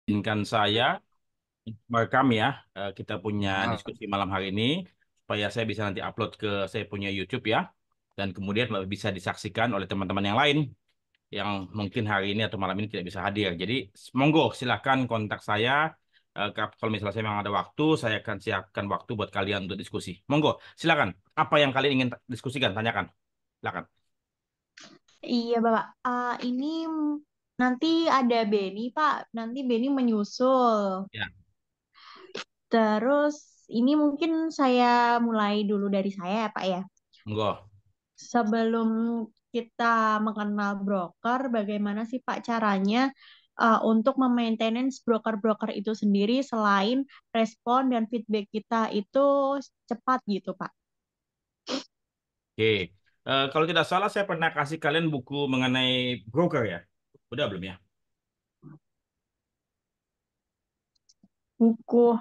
Izinkan saya merekam ya, kita punya Ah, diskusi malam hari ini supaya saya bisa nanti upload ke saya punya YouTube ya, dan kemudian bisa disaksikan oleh teman-teman yang lain yang mungkin hari ini atau malam ini tidak bisa hadir. Jadi monggo silakan kontak saya. Kalau misalnya saya memang ada waktu, saya akan siapkan waktu buat kalian untuk diskusi. Monggo, silakan. Apa yang kalian ingin diskusikan? Tanyakan. Silakan. iya Bapak. Ini nanti ada Benny Pak. Nanti Benny menyusul. Ya, Terus ini mungkin saya mulai dulu dari saya ya Pak ya. monggo. Sebelum kita mengenal broker, bagaimana sih Pak caranya untuk memaintenance broker-broker itu sendiri selain respon dan feedback kita itu cepat gitu Pak? Oke. Kalau tidak salah, saya pernah kasih kalian buku mengenai broker ya. Udah belum ya? Buku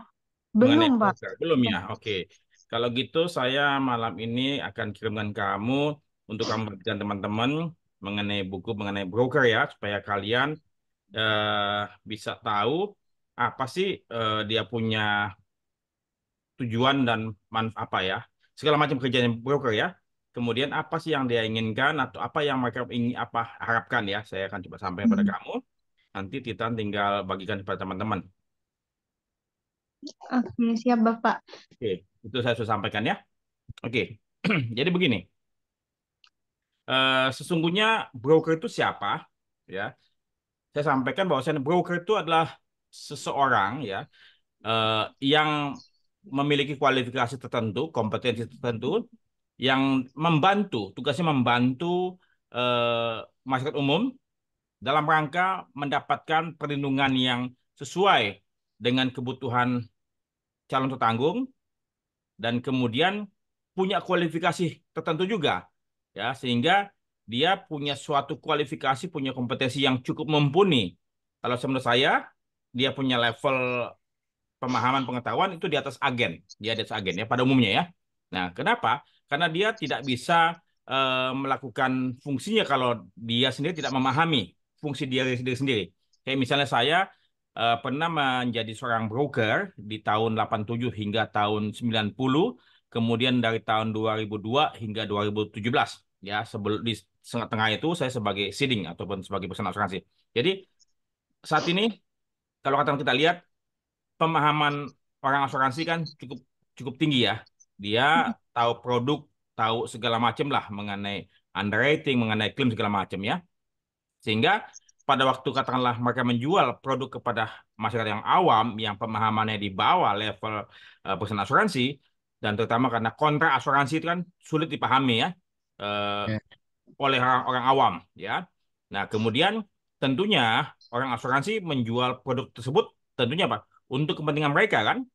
Mengenai belum Pak. broker. Belum ya? Oke. Kalau gitu saya malam ini akan kirimkan kamu untuk kamu dan teman-teman mengenai buku mengenai broker ya supaya kalian bisa tahu apa sih dia punya tujuan dan apa ya segala macam kerjaan broker ya. Kemudian apa sih yang dia inginkan atau apa yang mereka ingin apa harapkan ya. Saya akan coba sampaikan pada Hmm. kamu. Nanti kita tinggal bagikan kepada teman-teman. Oke, siap Bapak. Oke, itu saya sudah sampaikan ya. Oke. Jadi begini. Sesungguhnya broker itu siapa? Ya, saya sampaikan bahwasanya broker itu adalah seseorang ya eh, yang memiliki kualifikasi tertentu, kompetensi tertentu, yang membantu, tugasnya membantu masyarakat umum dalam rangka mendapatkan perlindungan yang sesuai dengan kebutuhan calon tetanggung dan kemudian punya kualifikasi tertentu juga ya sehingga dia punya suatu kualifikasi punya kompetensi yang cukup mumpuni kalau menurut saya dia punya level pemahaman pengetahuan itu di atas agen dia di atas agen ya pada umumnya ya. Nah, kenapa? Karena dia tidak bisa melakukan fungsinya kalau dia sendiri tidak memahami fungsi diri sendiri. Kayak misalnya saya pernah menjadi seorang broker di tahun 87 hingga tahun 90, kemudian dari tahun 2002 hingga 2017. Ya, sebelum di tengah itu saya sebagai seeding ataupun sebagai perusahaan asuransi. Jadi saat ini kalau kata kita lihat pemahaman orang asuransi kan cukup cukup tinggi ya. Dia tahu produk, tahu segala macam lah mengenai underwriting, mengenai klaim segala macam ya. Sehingga pada waktu katakanlah mereka menjual produk kepada masyarakat yang awam yang pemahamannya di bawah level perusahaan asuransi dan terutama karena kontrak asuransi itu kan sulit dipahami ya eh, Ya. oleh orang-orang awam ya. Nah, kemudian tentunya orang asuransi menjual produk tersebut tentunya apa? Untuk kepentingan mereka kan.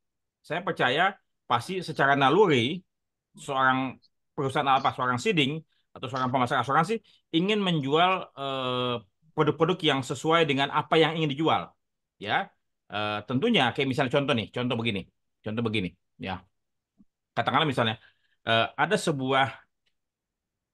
Saya percaya pasti secara naluri seorang perusahaan apa seorang seeding atau seorang pemasok asuransi ingin menjual produk-produk yang sesuai dengan apa yang ingin dijual. Ya. Tentunya kayak misalnya contoh nih, contoh begini. Contoh begini, ya. Katakanlah misalnya ada sebuah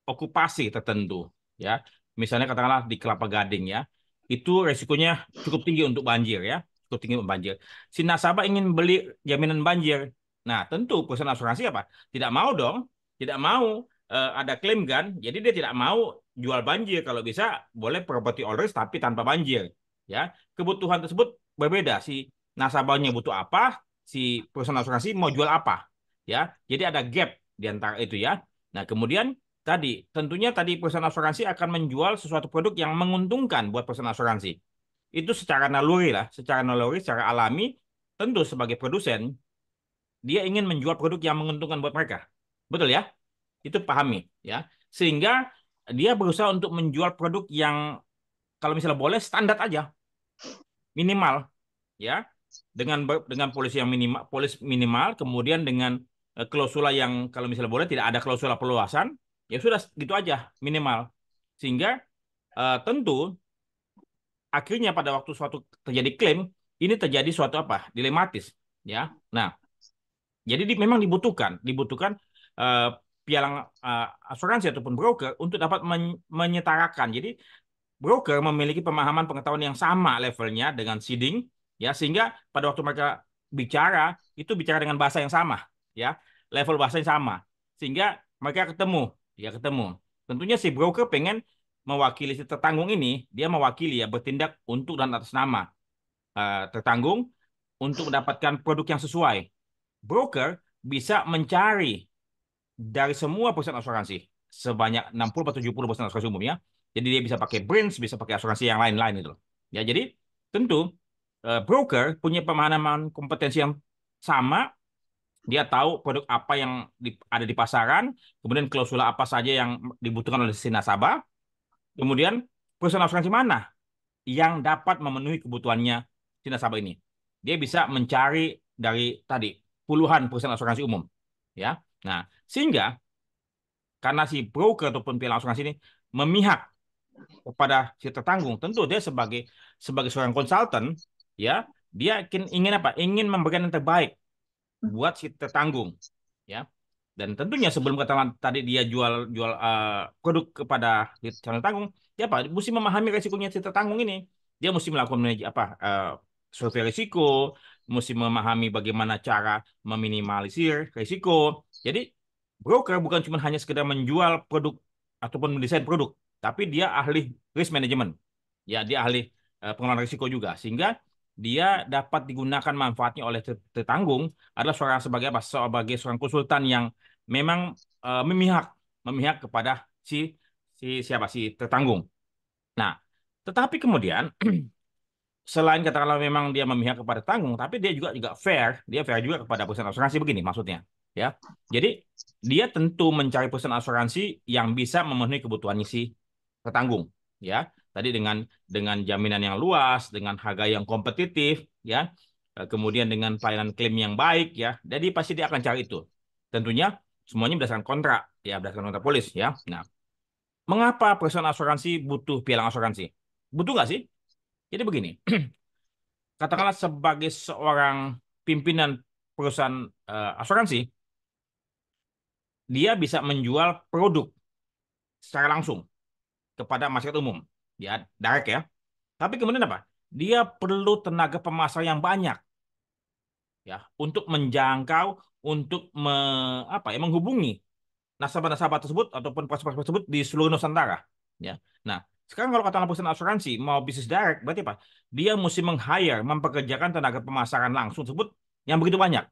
okupasi tertentu ya misalnya katakanlah di Kelapa Gading ya itu resikonya cukup tinggi untuk banjir ya cukup tinggi untuk banjir si nasabah ingin beli jaminan banjir nah tentu perusahaan asuransi apa tidak mau dong tidak mau ada klaim kan jadi dia tidak mau jual banjir kalau bisa boleh property owners risk tapi tanpa banjir ya kebutuhan tersebut berbeda si nasabahnya butuh apa si perusahaan asuransi mau jual apa ya jadi ada gap di antara itu ya nah kemudian tadi, tentunya tadi perusahaan asuransi akan menjual sesuatu produk yang menguntungkan buat perusahaan asuransi. Itu secara naluri lah, secara naluri, secara alami, tentu sebagai produsen, dia ingin menjual produk yang menguntungkan buat mereka. Betul ya? Itu pahami ya. Sehingga dia berusaha untuk menjual produk yang kalau misalnya boleh standar aja, minimal ya. Dengan polisi yang minimal, polis minimal, kemudian dengan klausula yang kalau misalnya boleh tidak ada klausula perluasan, ya sudah gitu aja minimal. Sehingga tentu akhirnya pada waktu suatu terjadi klaim ini terjadi suatu apa dilematis ya nah jadi memang dibutuhkan eh, pialang asuransi ataupun broker untuk dapat menyetarakan jadi broker memiliki pemahaman pengetahuan yang sama levelnya dengan seeding ya sehingga pada waktu mereka bicara itu bicara dengan bahasa yang sama, ya level bahasa yang sama, sehingga mereka ketemu. Tentunya si broker pengen mewakili si tertanggung ini, dia mewakili ya bertindak untuk dan atas nama tertanggung untuk mendapatkan produk yang sesuai. Broker bisa mencari dari semua perusahaan asuransi sebanyak 60 atau 70 perusahaan asuransi umumnya. Jadi dia bisa pakai Branch, bisa pakai asuransi yang lain-lain itu. Ya, jadi tentu broker punya pemahaman kompetensi yang sama, dia tahu produk apa yang ada di pasaran, kemudian klausula apa saja yang dibutuhkan oleh si nasabah, kemudian perusahaan asuransi mana yang dapat memenuhi kebutuhannya si nasabah ini. Dia bisa mencari dari tadi puluhan perusahaan asuransi umum, ya. Nah, sehingga karena si broker ataupun pilar asuransi ini memihak kepada si tertanggung, tentu dia sebagai sebagai seorang konsultan, ya, dia ingin apa? Ingin memberikan yang terbaik buat si tertanggung, ya. Dan tentunya sebelum katakan tadi dia jual jual produk kepada si calon tanggung, dia apa? Mesti memahami resikonya si tertanggung ini. Dia mesti melakukan survei risiko, mesti memahami bagaimana cara meminimalisir risiko. Jadi broker bukan cuma hanya sekedar menjual produk ataupun mendesain produk, tapi dia ahli risk management. Ya, dia ahli pengelolaan risiko juga, sehingga dia dapat digunakan manfaatnya oleh tertanggung adalah seorang sebagai apa? Sebagai seorang konsultan yang memang memihak memihak kepada si si siapa si tertanggung. Nah, tetapi kemudian selain katakanlah memang dia memihak kepada tanggung, tapi dia juga juga fair, dia fair juga kepada perusahaan asuransi begini maksudnya, ya. Jadi dia tentu mencari perusahaan asuransi yang bisa memenuhi kebutuhannya si tertanggung, ya. Tadi dengan jaminan yang luas, dengan harga yang kompetitif, ya. Kemudian dengan pelayanan klaim yang baik, ya. Jadi pasti dia akan cari itu. Tentunya semuanya berdasarkan kontrak, ya, berdasarkan kontrak polis, ya. Nah, mengapa perusahaan asuransi butuh pialang asuransi? Butuh nggak sih? Jadi begini, katakanlah sebagai seorang pimpinan perusahaan asuransi, dia bisa menjual produk secara langsung kepada masyarakat umum, ya, direct ya. Tapi kemudian apa? Dia perlu tenaga pemasar yang banyak, ya, untuk menjangkau, untuk menghubungi nasabah-nasabah tersebut ataupun prospek tersebut di seluruh Nusantara, ya. Nah, sekarang kalau katakanlah perusahaan asuransi mau bisnis direct, berarti apa? Dia mesti meng-hire, mempekerjakan tenaga pemasaran langsung tersebut yang begitu banyak.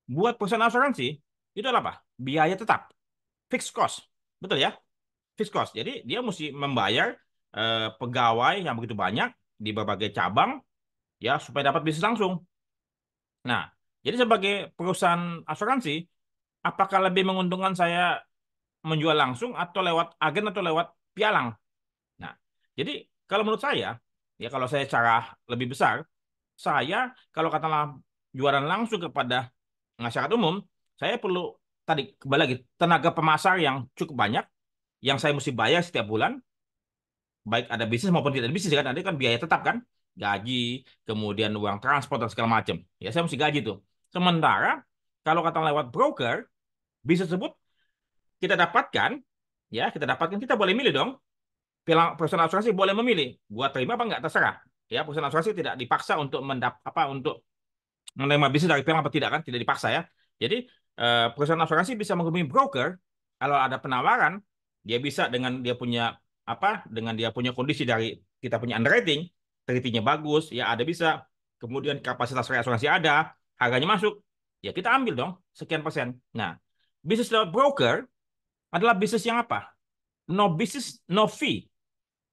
Buat perusahaan asuransi itu adalah apa? Biaya tetap, fixed cost, betul ya? Fixed cost. Jadi dia mesti membayar pegawai yang begitu banyak di berbagai cabang, ya, supaya dapat bisnis langsung. Nah, jadi sebagai perusahaan asuransi, apakah lebih menguntungkan saya menjual langsung atau lewat agen atau lewat pialang? Nah, jadi kalau menurut saya, ya, kalau saya secara lebih besar, saya kalau katakanlah jualan langsung kepada masyarakat umum, saya perlu tadi kembali lagi tenaga pemasar yang cukup banyak, yang saya mesti bayar setiap bulan, baik ada bisnis maupun tidak ada bisnis kan, ada kan biaya tetap kan, gaji, kemudian uang transport dan segala macam. Ya saya mesti gaji tuh. Sementara kalau kata lewat broker, bisnis tersebut kita dapatkan, ya kita dapatkan, kita boleh milih dong. Perusahaan asuransi boleh memilih, buat terima apa enggak terserah. Ya perusahaan asuransi tidak dipaksa untuk untuk menerima bisnis dari pihak apa tidak kan, tidak dipaksa ya. Jadi perusahaan asuransi bisa menghubungi broker kalau ada penawaran, dia bisa dengan dia punya dengan dia punya kondisi dari kita punya underwriting, ratingnya bagus, ya ada bisa, kemudian kapasitas asuransi ada, harganya masuk, ya kita ambil dong sekian persen. Nah, bisnis lewat broker adalah bisnis yang apa? No business, no fee,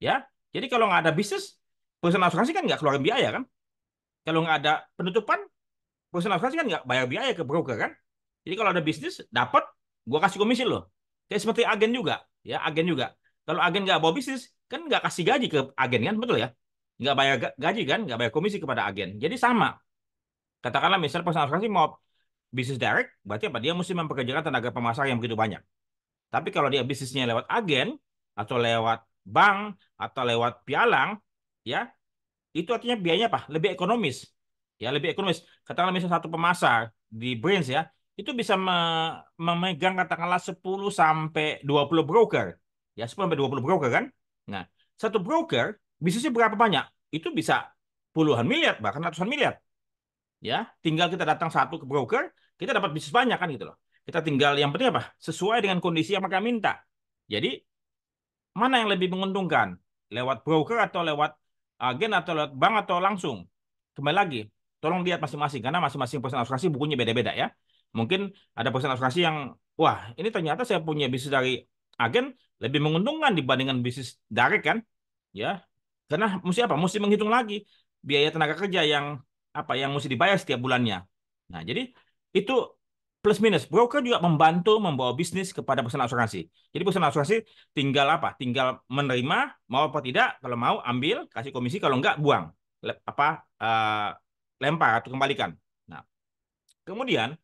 ya. Jadi kalau nggak ada bisnis, perusahaan asuransi kan nggak keluarin biaya kan. Kalau nggak ada penutupan, perusahaan asuransi kan nggak bayar biaya ke broker kan. Jadi kalau ada bisnis dapat, gua kasih komisi loh. Kayak seperti agen juga, ya agen juga. Kalau agen nggak bawa bisnis, kan nggak kasih gaji ke agen kan, betul ya? Nggak bayar gaji kan, nggak bayar komisi kepada agen. Jadi sama. Katakanlah misalnya perusahaan asuransi mau bisnis direct, berarti apa? Dia mesti mempekerjakan tenaga pemasar yang begitu banyak. Tapi kalau dia bisnisnya lewat agen atau lewat bank atau lewat pialang, ya itu artinya biayanya apa? Lebih ekonomis. Ya, lebih ekonomis. Katakanlah misalnya satu pemasar di Branch ya, itu bisa memegang katakanlah 10 sampai 20 broker. Ya, 10 sampai 20 broker kan? Nah, satu broker bisnisnya berapa banyak? Itu bisa puluhan miliar, bahkan ratusan miliar. Ya, tinggal kita datang satu ke broker, kita dapat bisnis banyak kan gitu loh. Kita tinggal yang penting apa? Sesuai dengan kondisi yang mereka minta. Jadi mana yang lebih menguntungkan? Lewat broker atau lewat agen atau lewat bank atau langsung? Kembali lagi, tolong lihat masing-masing karena masing-masing perusahaan asuransi bukunya beda-beda ya. Mungkin ada perusahaan asuransi yang wah, ini ternyata saya punya bisnis dari agen lebih menguntungkan dibandingkan bisnis direct kan? Ya. Karena mesti apa? Mesti menghitung lagi biaya tenaga kerja yang apa yang mesti dibayar setiap bulannya. Nah, jadi itu plus minus. Broker juga membantu membawa bisnis kepada perusahaan asuransi. Jadi perusahaan asuransi tinggal apa? Tinggal menerima mau apa tidak. Kalau mau ambil, kasih komisi. Kalau enggak buang. Apa lempar atau kembalikan. Nah, kemudian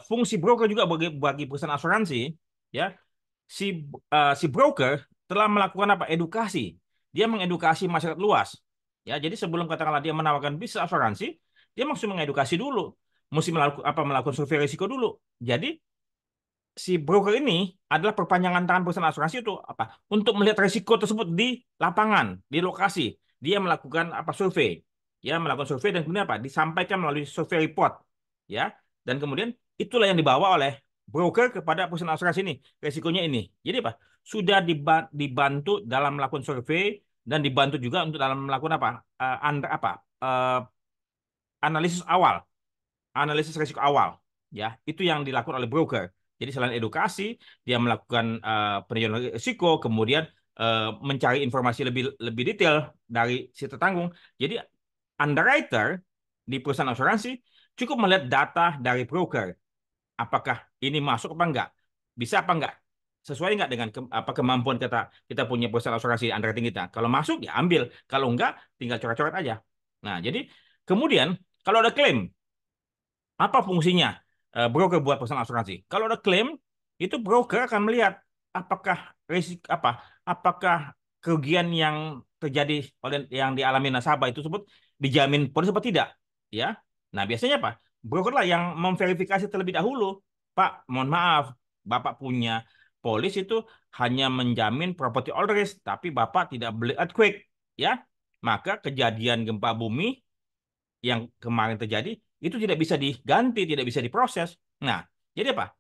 fungsi broker juga bagi perusahaan asuransi ya si si broker telah melakukan apa? Edukasi. Dia mengedukasi masyarakat luas. Ya, jadi sebelum katakanlah dia menawarkan bisnis asuransi, dia mesti mengedukasi dulu, mesti melakukan survei risiko dulu. Jadi si broker ini adalah perpanjangan tangan perusahaan asuransi itu apa? Untuk melihat risiko tersebut di lapangan, di lokasi. Dia melakukan apa survei. Ya, melakukan survei dan kemudian apa? Disampaikan melalui survei report. Ya. Dan kemudian itulah yang dibawa oleh broker kepada perusahaan asuransi ini. Risikonya ini. Jadi apa? Sudah dibantu dalam melakukan survei dan dibantu juga untuk dalam melakukan apa? Eh, analisis awal, analisis risiko awal, ya itu yang dilakukan oleh broker. Jadi selain edukasi, dia melakukan peninjauan risiko, kemudian mencari informasi lebih lebih detail dari si tertanggung. Jadi underwriter di perusahaan asuransi cukup melihat data dari broker, apakah ini masuk apa enggak, bisa apa enggak, sesuai enggak dengan apa kemampuan kita kita punya perusahaan asuransi underwriting kita. Kalau masuk ya ambil, kalau enggak tinggal coret-coret aja. Nah, jadi kemudian kalau ada klaim, apa fungsinya broker buat perusahaan asuransi? Kalau ada klaim, itu broker akan melihat apakah apakah kerugian yang terjadi oleh yang dialami nasabah itu tersebut dijamin polis atau tidak, ya. Nah, biasanya apa? Broker lah yang memverifikasi terlebih dahulu. Pak, mohon maaf, Bapak punya polis itu hanya menjamin property all risk, tapi Bapak tidak beli earthquake, ya. Maka kejadian gempa bumi yang kemarin terjadi itu tidak bisa diganti, tidak bisa diproses. Nah, jadi apa?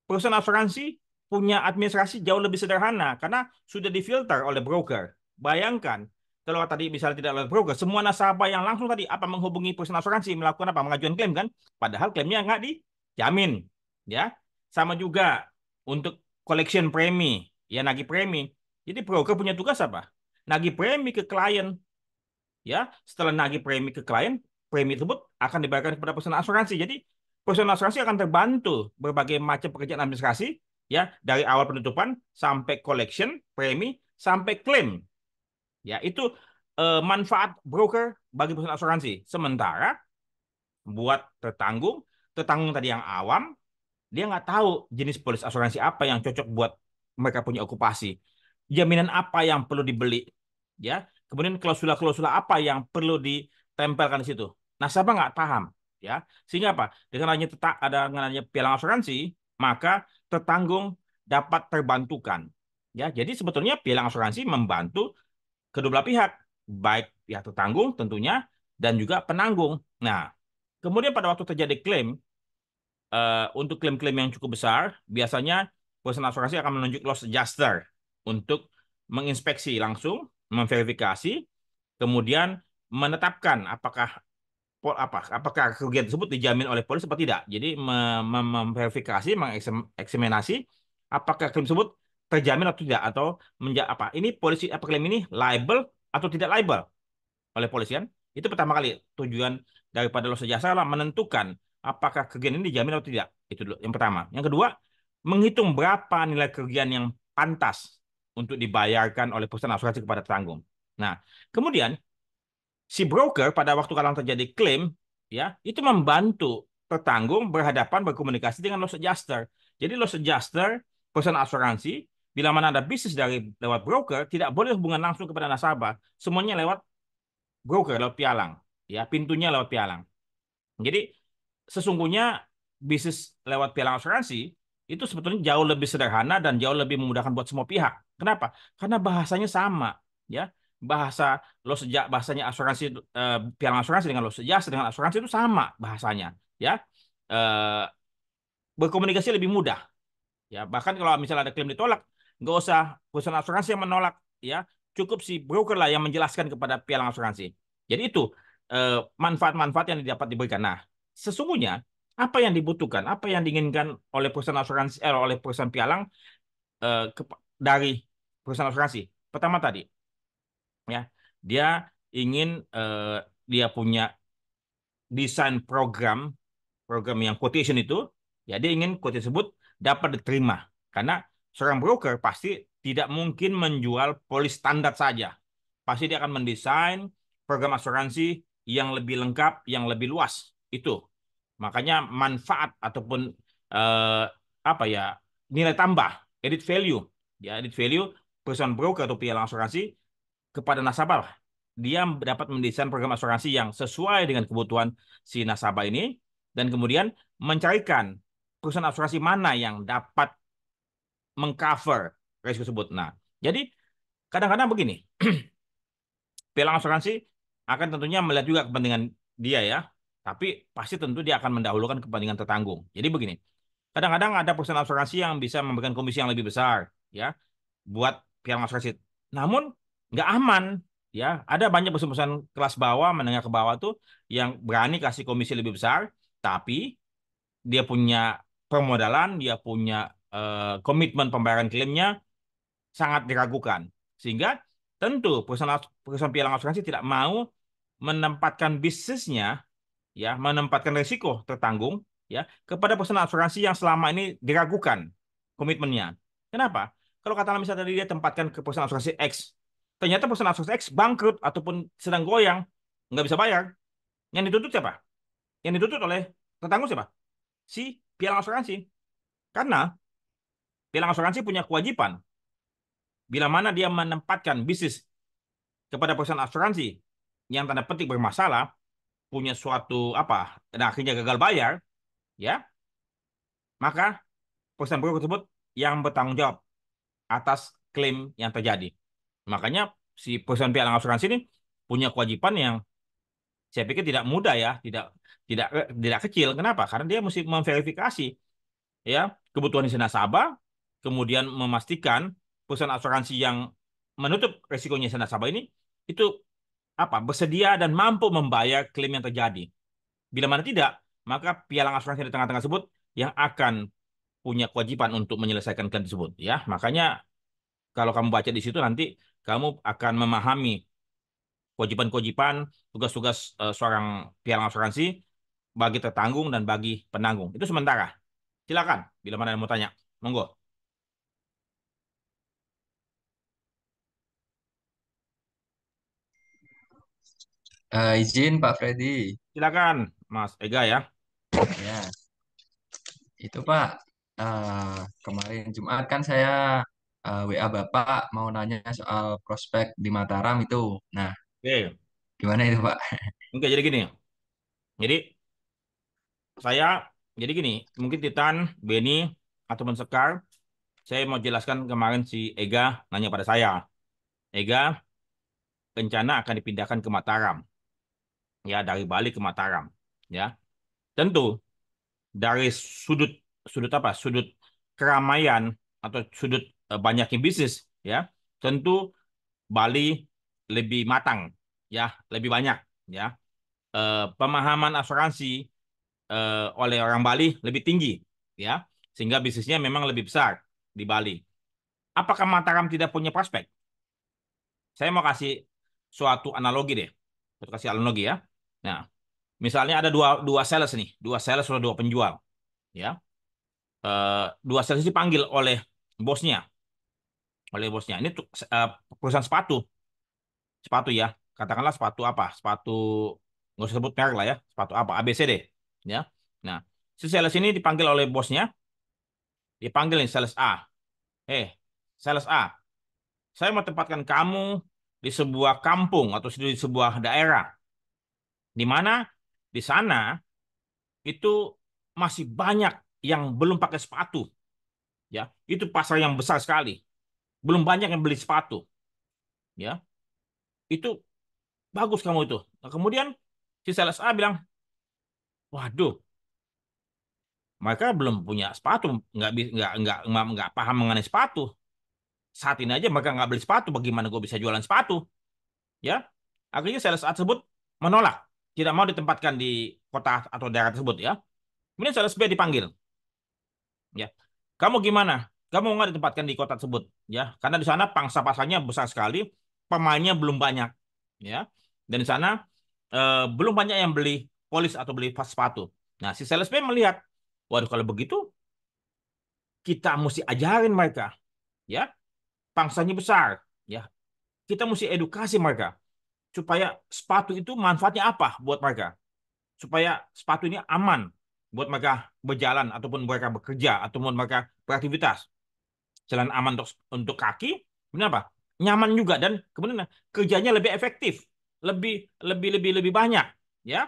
Perusahaan asuransi punya administrasi jauh lebih sederhana karena sudah difilter oleh broker. Bayangkan kalau tadi misalnya tidak oleh broker, semua nasabah yang langsung tadi apa menghubungi perusahaan asuransi melakukan apa? Mengajukan klaim kan? Padahal klaimnya nggak dijamin, ya. Sama juga untuk collection premi, ya nagih premi. Jadi broker punya tugas apa? Nagih premi ke klien, ya setelah nagih premi ke klien, premi tersebut akan dibayarkan kepada perusahaan asuransi. Jadi perusahaan asuransi akan terbantu berbagai macam pekerjaan administrasi ya dari awal penutupan sampai collection premi sampai klaim. Ya itu manfaat broker bagi perusahaan asuransi. Sementara buat tertanggung, tertanggung tadi yang awam, dia nggak tahu jenis polis asuransi apa yang cocok buat mereka punya okupasi, jaminan apa yang perlu dibeli, ya. Kemudian klausula-klausula apa yang perlu ditempelkan di situ. Nasabah nggak paham, ya. Sehingga apa? Dengan adanya dengan adanya pialang asuransi, maka tertanggung dapat terbantukan. Ya, jadi sebetulnya pialang asuransi membantu kedua belah pihak, baik pihak tertanggung tentunya dan juga penanggung. Nah, kemudian pada waktu terjadi klaim, untuk klaim-klaim yang cukup besar, biasanya perusahaan asuransi akan menunjuk loss adjuster untuk menginspeksi langsung, memverifikasi, kemudian menetapkan apakah kerugian tersebut dijamin oleh polis atau tidak. Jadi memverifikasi, mengeksaminasi apakah klaim tersebut terjamin atau tidak atau ini polisi apa klaim ini liable atau tidak liable oleh polisi kan. Itu pertama kali tujuan daripada loss adjuster adalah menentukan apakah kerugian ini dijamin atau tidak. Itu dulu yang pertama. Yang kedua, menghitung berapa nilai kerugian yang pantas untuk dibayarkan oleh perusahaan asuransi kepada tanggung. Nah, kemudian si broker pada waktu kalau terjadi klaim, ya itu membantu tertanggung berhadapan berkomunikasi dengan loss adjuster. Jadi loss adjuster perusahaan asuransi bila mana ada bisnis dari lewat broker tidak boleh hubungan langsung kepada nasabah, semuanya lewat broker, lewat pialang, ya pintunya lewat pialang. Jadi sesungguhnya bisnis lewat pialang asuransi itu sebetulnya jauh lebih sederhana dan jauh lebih memudahkan buat semua pihak. Kenapa? Karena bahasanya sama, ya. bahasa lo sejak bahasanya asuransi, pialang asuransi dengan lo sejak dengan asuransi itu sama bahasanya, ya. Eh, Berkomunikasi lebih mudah. Ya, bahkan kalau misalnya ada klaim ditolak, nggak usah perusahaan asuransi yang menolak, ya, cukup si broker lah yang menjelaskan kepada pialang asuransi. Jadi itu eh, manfaat-manfaat yang dapat diberikan. Nah, sesungguhnya apa yang dibutuhkan, apa yang diinginkan oleh perusahaan asuransi, oleh perusahaan pialang dari perusahaan asuransi. Pertama tadi, ya, dia ingin dia punya desain program program yang quotation itu, ya dia ingin quote tersebut dapat diterima. Karena seorang broker pasti tidak mungkin menjual polis standar saja. Pasti dia akan mendesain program asuransi yang lebih lengkap, yang lebih luas. Itu. Makanya manfaat ataupun eh, apa ya, nilai tambah, edit value. Ya, edit value perusahaan broker atau pialang asuransi kepada nasabah. Dia dapat mendesain program asuransi yang sesuai dengan kebutuhan si nasabah ini dan kemudian mencarikan perusahaan asuransi mana yang dapat mengcover risiko tersebut. Nah, jadi kadang-kadang begini, pialang asuransi akan tentunya melihat juga kepentingan dia ya, tapi pasti tentu dia akan mendahulukan kepentingan tertanggung. Jadi begini, kadang-kadang ada perusahaan asuransi yang bisa memberikan komisi yang lebih besar, ya, buat pialang asuransi. Namun nggak aman, ya. Ada banyak perusahaan kelas bawah, menengah ke bawah tuh yang berani kasih komisi lebih besar, tapi dia punya permodalan, dia punya komitmen pembayaran klaimnya sangat diragukan. Sehingga tentu perusahaan pialang asuransi tidak mau menempatkan bisnisnya, ya, menempatkan risiko tertanggung, ya, kepada perusahaan asuransi yang selama ini diragukan komitmennya. Kenapa? Kalau katakanlah misalnya tadi dia tempatkan ke perusahaan asuransi X, ternyata perusahaan asuransi X bangkrut ataupun sedang goyang, nggak bisa bayar. Yang dituntut siapa? Yang dituntut oleh tertanggung siapa? Si pialang asuransi. Karena pialang asuransi punya kewajiban bila mana dia menempatkan bisnis kepada perusahaan asuransi yang tanda petik bermasalah, punya suatu apa, dan akhirnya gagal bayar, ya, maka perusahaan broker tersebut yang bertanggung jawab atas klaim yang terjadi. Makanya si perusahaan pialang asuransi ini punya kewajiban yang saya pikir tidak mudah ya, tidak tidak kecil. Kenapa? Karena dia mesti memverifikasi, ya, kebutuhan si nasabah, kemudian memastikan perusahaan asuransi yang menutup resikonya si nasabah ini itu apa, bersedia dan mampu membayar klaim yang terjadi. Bila mana tidak, maka pialang asuransi di tengah-tengah tersebut yang akan punya kewajiban untuk menyelesaikan klaim tersebut. Ya, makanya kalau kamu baca di situ nanti kamu akan memahami kewajiban-kewajiban, tugas-tugas seorang pialang asuransi bagi tertanggung dan bagi penanggung. Itu sementara. Silakan, bila mana yang mau tanya. Monggo. Izin Pak Freddy. Silakan, Mas Ega ya. Ya, itu Pak. Kemarin Jumat kan saya WA Bapak mau nanya soal prospek di Mataram itu. Nah, Oke, gimana itu Pak? oke jadi gini. Jadi saya, jadi gini, mungkin Titan, Benny, ataupun Sekar, saya mau jelaskan kemarin si Ega nanya pada saya. Ega rencana akan dipindahkan ke Mataram, ya, dari Bali ke Mataram, ya. Tentu dari sudut sudut apa? Sudut keramaian atau sudut banyaknya bisnis, ya. Tentu Bali lebih matang, ya, lebih banyak, ya. Pemahaman asuransi oleh orang Bali lebih tinggi, ya. Sehingga bisnisnya memang lebih besar di Bali. Apakah Mataram tidak punya prospek? Saya mau kasih suatu analogi deh. Saya kasih analogi ya. Nah, misalnya ada dua dua sales nih, dua sales atau dua penjual, ya. Dua sales dipanggil bosnya, oleh bosnya. Ini tuh perusahaan sepatu, sepatu ya. Katakanlah sepatu apa? Sepatu nggak usah sebut merek lah ya. Sepatu apa? ABCD, ya. Nah, si sales ini dipanggil oleh bosnya, dipanggil nih sales A. Sales A, saya mau tempatkan kamu di sebuah kampung atau di sebuah daerah di mana di sana itu masih banyak yang belum pakai sepatu, ya. Itu pasar yang besar sekali. Belum banyak yang beli sepatu, ya. itu bagus kamu itu. Nah, kemudian si sales A bilang, waduh, mereka belum punya sepatu, nggak paham mengenai sepatu. Saat ini aja mereka nggak beli sepatu, bagaimana gue bisa jualan sepatu? Ya, akhirnya sales A tersebut menolak, tidak mau ditempatkan di kota atau daerah tersebut ya. Kemudian sales B dipanggil, ya, kamu gimana? Kamu nggak ditempatkan di kota tersebut, ya, karena di sana pangsa pasarnya besar sekali, pemainnya belum banyak, ya, dan di sana belum banyak yang beli polis atau beli sepatu. Nah, si sales B melihat, waduh, kalau begitu kita mesti ajarin mereka, ya, pangsanya besar, ya, kita mesti edukasi mereka supaya sepatu itu manfaatnya apa buat mereka, supaya sepatu ini aman buat mereka berjalan ataupun mereka bekerja ataupun mereka beraktivitas. Selain aman untuk kaki, kemudian apa? Nyaman juga dan kemudian kerjanya lebih efektif, lebih lebih banyak, ya.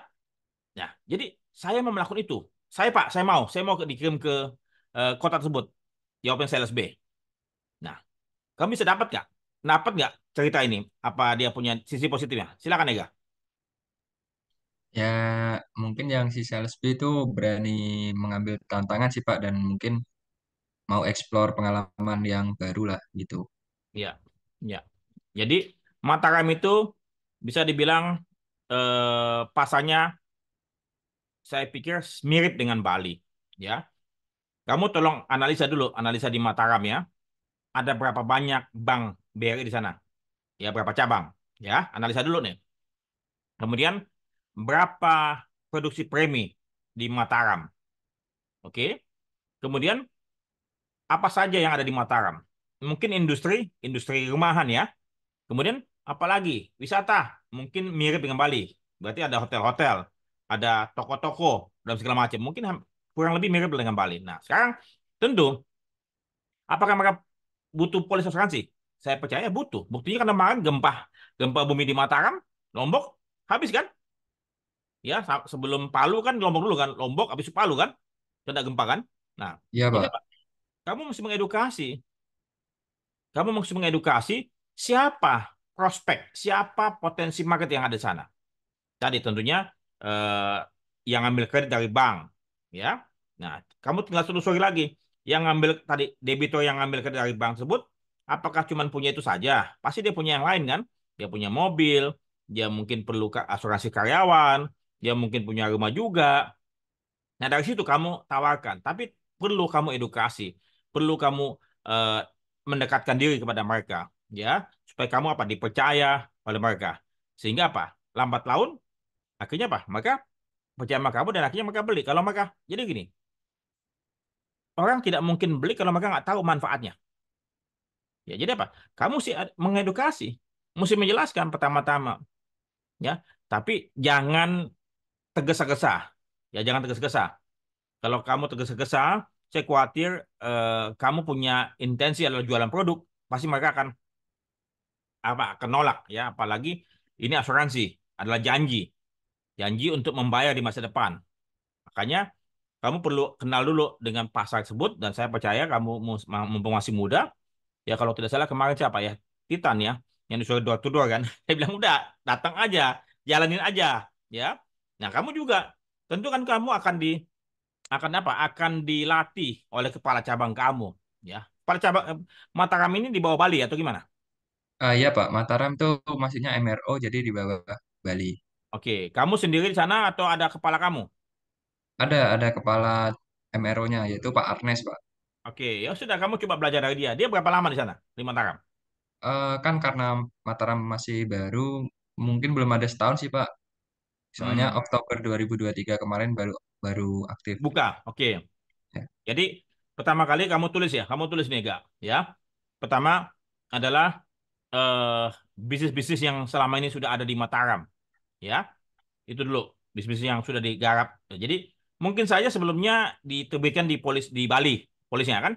Nah, jadi saya mau melakukan itu. Saya mau dikirim ke kota tersebut. Jawabnya sales B. Nah, kamu bisa dapat nggak? Dapat nggak cerita ini? Apa dia punya sisi positifnya? Silakan Ega. Ya, mungkin yang si sales B itu berani mengambil tantangan sih Pak, dan mungkin mau explore pengalaman yang baru lah gitu. Ya, ya. Jadi Mataram itu bisa dibilang pasarnya saya pikir mirip dengan Bali. Ya, kamu tolong analisa dulu, analisa di Mataram ya. Ada berapa banyak bank BRI di sana? Ya, berapa cabang? Ya, analisa dulu nih. Kemudian berapa produksi premi di Mataram? Oke. Kemudian apa saja yang ada di Mataram? Mungkin industri rumahan ya. Kemudian apalagi wisata, mungkin mirip dengan Bali. Berarti ada hotel-hotel, ada toko-toko dan segala macam. Mungkin kurang lebih mirip dengan Bali. Nah, sekarang tentu apakah mereka butuh polis asuransi? Saya percaya butuh. Buktinya karena kemarin gempa gempa bumi di Mataram, Lombok habis kan? Ya, sebelum Palu kan Lombok dulu kan, Lombok habis itu Palu kan? Kena gempa kan? Nah, Iya jadi Pak. apa? Kamu mesti mengedukasi. Kamu mesti mengedukasi siapa prospek, siapa potensi market yang ada di sana. Tadi tentunya eh, yang ambil kredit dari bank, ya. Nah, kamu tinggal telusuri lagi. Yang ngambil tadi debitur yang ngambil kredit dari bank tersebut, apakah cuma punya itu saja? Pasti dia punya yang lain kan? Dia punya mobil, dia mungkin perlu asuransi karyawan, dia mungkin punya rumah juga. Nah, dari situ kamu tawarkan, tapi perlu kamu edukasi, perlu kamu eh, mendekatkan diri kepada mereka, ya, supaya kamu apa dipercaya oleh mereka. Sehingga apa? Lambat laun akhirnya apa? Mereka percaya sama kamu dan akhirnya mereka beli. Kalau mereka jadi gini, orang tidak mungkin beli kalau mereka nggak tahu manfaatnya. Ya, jadi apa? Kamu sih mengedukasi, mesti menjelaskan pertama-tama, ya. Tapi jangan tergesa-gesa. Ya, jangan tergesa-gesa. Kalau kamu tergesa-gesa, saya khawatir kamu punya intensi adalah jualan produk, pasti mereka akan apa? Akan nolak ya. Apalagi ini asuransi adalah janji, janji untuk membayar di masa depan. Makanya kamu perlu kenal dulu dengan pasar tersebut dan saya percaya kamu mumpung masih muda, ya kalau tidak salah kemarin siapa ya? Titan ya, yang disuruh door to door kan. Saya bilang udah, datang aja, jalanin aja, ya. Nah, kamu juga tentu kan kamu akan apa? Akan dilatih oleh kepala cabang kamu, ya. Kepala cabang Mataram ini di bawah Bali atau gimana? Ah iya Pak, Mataram tuh maksudnya MRO jadi di bawah Bali. Oke, kamu sendiri di sana atau ada kepala kamu? Ada kepala MRO-nya yaitu Pak Arnes Pak. Oke, ya sudah kamu coba belajar dari dia. Dia berapa lama di sana di Mataram? Kan karena Mataram masih baru, mungkin belum ada setahun sih Pak. Soalnya Hmm, Oktober 2023 kemarin baru baru aktif. buka. Oke. Ya, Jadi pertama kali kamu tulis ya, kamu tulis nih Ga, ya. Pertama adalah eh, bisnis-bisnis yang selama ini sudah ada di Mataram, ya. Itu dulu bisnis yang sudah digarap. Jadi mungkin saja sebelumnya diterbitkan di Bali, polisnya kan.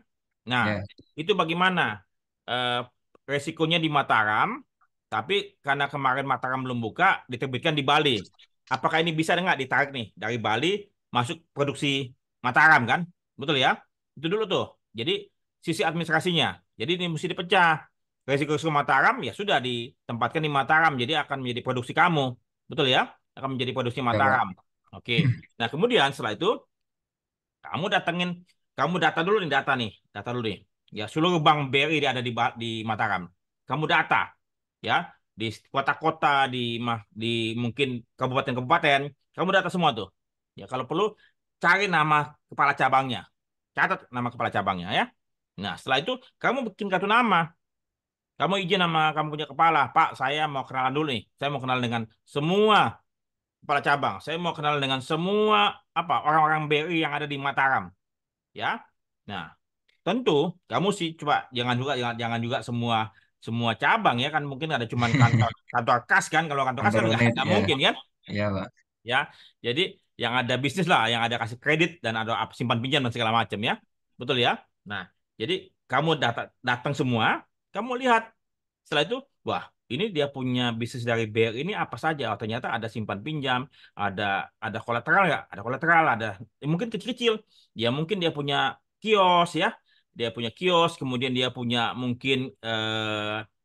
Nah, ya, itu bagaimana eh, resikonya di Mataram, tapi karena kemarin Mataram belum buka, diterbitkan di Bali. Apakah ini bisa nggak ditarik nih dari Bali masuk produksi Mataram kan? Betul ya? Itu dulu tuh. Jadi sisi administrasinya. Jadi ini mesti dipecah. resiko Mataram ya sudah ditempatkan di Mataram, jadi akan menjadi produksi kamu, betul ya? Akan menjadi produksi Ya, Pak. Mataram. Oke. Nah kemudian setelah itu kamu datengin, kamu data dulu nih, data dulu nih. Ya seluruh bank BRI ada di Mataram. Kamu data, ya di kota-kota, di mungkin kabupaten-kabupaten, kamu data semua tuh. Ya kalau perlu cari nama kepala cabangnya, catat nama kepala cabangnya ya. Nah setelah itu kamu bikin kartu nama. Kamu izin sama kamu punya kepala, Pak, saya mau kenalan dulu nih. Saya mau kenal dengan semua kepala cabang. Saya mau kenal dengan semua apa orang-orang BRI yang ada di Mataram, ya. Nah, tentu kamu sih coba jangan juga semua semua cabang ya kan mungkin ada cuman kantor kantor kas kan kalau kantor kas Kantor kan unit, nggak ya. mungkin kan Iya, Pak. ya. Jadi yang ada bisnis lah, yang ada kasih kredit dan ada simpan pinjam dan segala macam ya. Betul ya? Nah, jadi kamu datang semua, kamu lihat. Setelah itu, wah, ini dia punya bisnis dari BRI ini apa saja? Oh, ternyata ada simpan pinjam, ada kolateral nggak? Ada kolateral, ada mungkin kecil-kecil. Ya mungkin dia punya kios ya. Dia punya kios, kemudian dia punya mungkin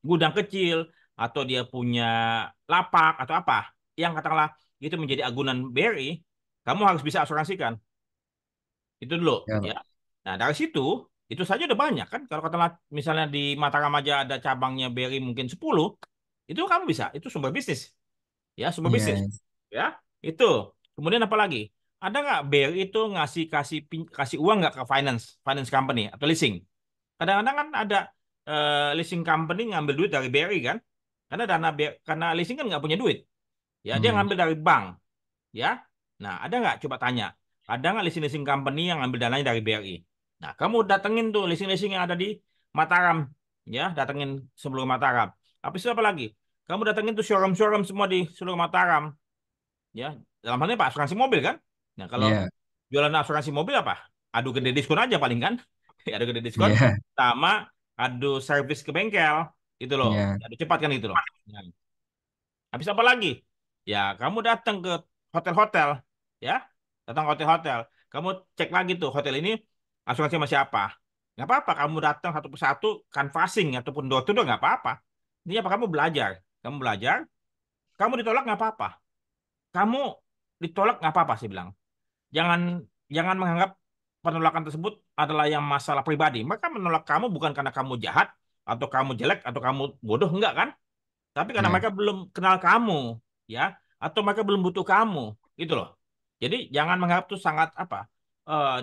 gudang kecil atau dia punya lapak atau apa. Yang katakanlah itu menjadi agunan BRI, kamu harus bisa asuransikan. Itu dulu Ya, ya. Pak. Nah, dari situ itu saja udah banyak kan. Kalau katakanlah misalnya di Mataram aja ada cabangnya BRI mungkin 10, itu kamu bisa. Itu sumber bisnis. Ya, sumber Iya, bisnis. iya. Ya, itu. Kemudian apa lagi? Ada nggak BRI itu kasih uang nggak ke finance company atau leasing? Kadang-kadang kan ada leasing company ngambil duit dari BRI kan? Karena leasing kan nggak punya duit. Ya, dia Iya. ngambil dari bank. Ya, nah ada nggak? Coba tanya. Ada nggak leasing-leasing company yang ngambil dananya dari BRI? Nah, kamu datengin tuh leasing-leasing yang ada di Mataram, ya, datengin sebelum Mataram. Habis itu apa lagi? Kamu datengin tuh showroom-showroom semua di seluruh Mataram, ya. Dalam hal ini Pak, asuransi mobil kan? Nah, kalau Iya. jualan asuransi mobil apa? Adu gede diskon aja paling kan? Adu gede diskon Iya. sama adu servis ke bengkel, itu loh. Iya. Adu cepat kan itu loh. Nah, habis apa lagi? Ya, kamu datang ke hotel-hotel, ya, datang ke hotel-hotel. Kamu cek lagi tuh hotel ini asuransi sama siapa. Nggak apa-apa, kamu datang satu persatu, canvassing ataupun door to door nggak apa-apa. Ini apa kamu belajar, kamu ditolak nggak apa-apa. Kamu ditolak nggak apa-apa, sih bilang. Jangan jangan menganggap penolakan tersebut adalah yang masalah pribadi. Mereka menolak kamu bukan karena kamu jahat atau kamu jelek atau kamu bodoh, enggak kan? Tapi karena Iya. mereka belum kenal kamu, ya, atau mereka belum butuh kamu, gitu loh. Jadi jangan menganggap tuh sangat apa,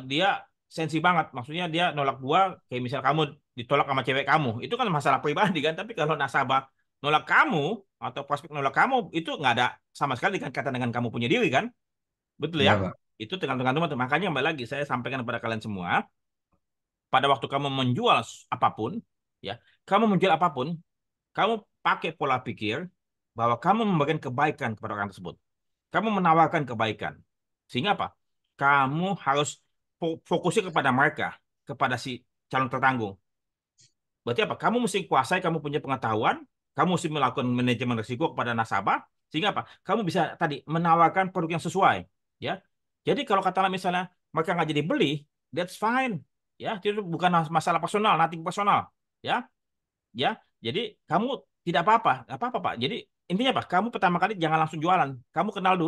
dia sensi banget. Maksudnya dia nolak gua, kayak misal kamu ditolak sama cewek kamu, itu kan masalah pribadi kan. Tapi kalau nasabah nolak kamu atau prospek nolak kamu, itu nggak ada sama sekali kan kaitan dengan kamu punya diri kan, betul ya? Iya, Pak. Itu tergantung teman. Makanya kembali lagi saya sampaikan kepada kalian semua, pada waktu kamu menjual apapun, ya, kamu menjual apapun, kamu pakai pola pikir bahwa kamu memberikan kebaikan kepada orang tersebut. Kamu menawarkan kebaikan. Sehingga apa? Kamu harus fokusnya kepada mereka, kepada si calon tertanggung. Berarti apa? Kamu mesti kuasai, kamu punya pengetahuan, kamu mesti melakukan manajemen risiko kepada nasabah, sehingga apa? Kamu bisa tadi menawarkan produk yang sesuai. Ya. Jadi kalau katakanlah misalnya mereka nggak jadi beli, that's fine. Ya, itu bukan masalah personal, nothing personal. Ya, ya. Jadi kamu tidak apa-apa, nggak apa-apa Pak. Jadi intinya apa? Kamu pertama kali jangan langsung jualan. Kamu kenal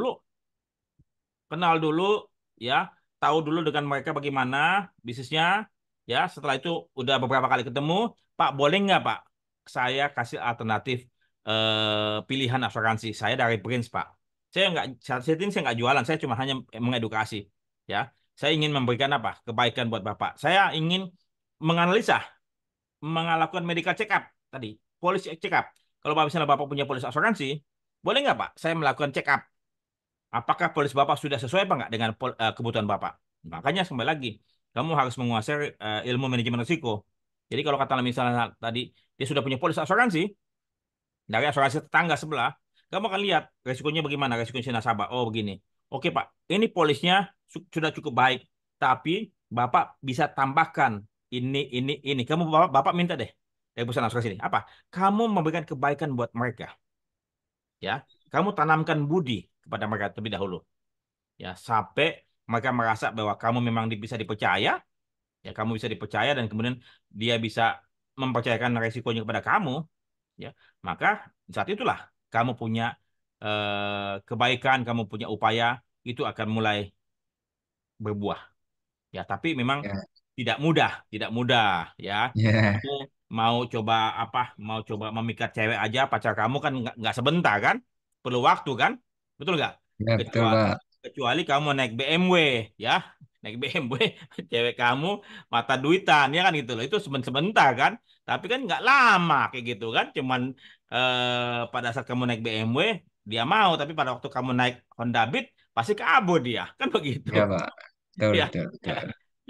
dulu, ya, tahu dulu dengan mereka bagaimana bisnisnya, ya. Setelah itu udah beberapa kali ketemu, Pak, boleh nggak Pak? Saya kasih alternatif pilihan asuransi. Saya dari Prince Pak. Saat ini saya nggak jualan, saya cuma hanya mengedukasi, ya. Saya ingin memberikan apa? Kebaikan buat Bapak. Saya ingin menganalisa, melakukan medical check up tadi, polis check up. Kalau misalnya Bapak punya polis asuransi, boleh nggak Pak? Saya melakukan check up. Apakah polis Bapak sudah sesuai apa nggak dengan kebutuhan Bapak? Makanya kembali lagi, kamu harus menguasai ilmu manajemen risiko. Jadi kalau kata misalnya tadi dia sudah punya polis asuransi dari asuransi tetangga sebelah, kamu akan lihat resikonya bagaimana, resiko si nasabah. Oh begini, oke Pak, ini polisnya sudah cukup baik, tapi Bapak bisa tambahkan ini. Bapak minta deh dari perusahaan asuransi ini apa? Kamu memberikan kebaikan buat mereka, ya. Kamu tanamkan budi kepada mereka terlebih dahulu, ya, sampai mereka merasa bahwa kamu memang bisa dipercaya, ya, kamu bisa dipercaya dan kemudian dia bisa mempercayakan resikonya kepada kamu, ya, maka saat itulah kamu punya kebaikan, kamu punya upaya itu akan mulai berbuah. Ya, tapi memang Ya, tidak mudah, ya. ya, Kamu mau coba apa? Mau coba memikat cewek aja, pacar kamu kan nggak sebentar kan? Perlu waktu kan? Betul nggak? ya betul Kecuali Pak. kecuali kamu naik BMW, ya, naik BMW, cewek kamu mata duitan, ya kan gitu loh. Itu sebentar kan? Tapi kan nggak lama kayak gitu kan? Cuman pada saat kamu naik BMW dia mau, tapi pada waktu kamu naik Honda Beat pasti kabur dia, kan begitu. Ya Pak, betul Ya, betul ya. betul.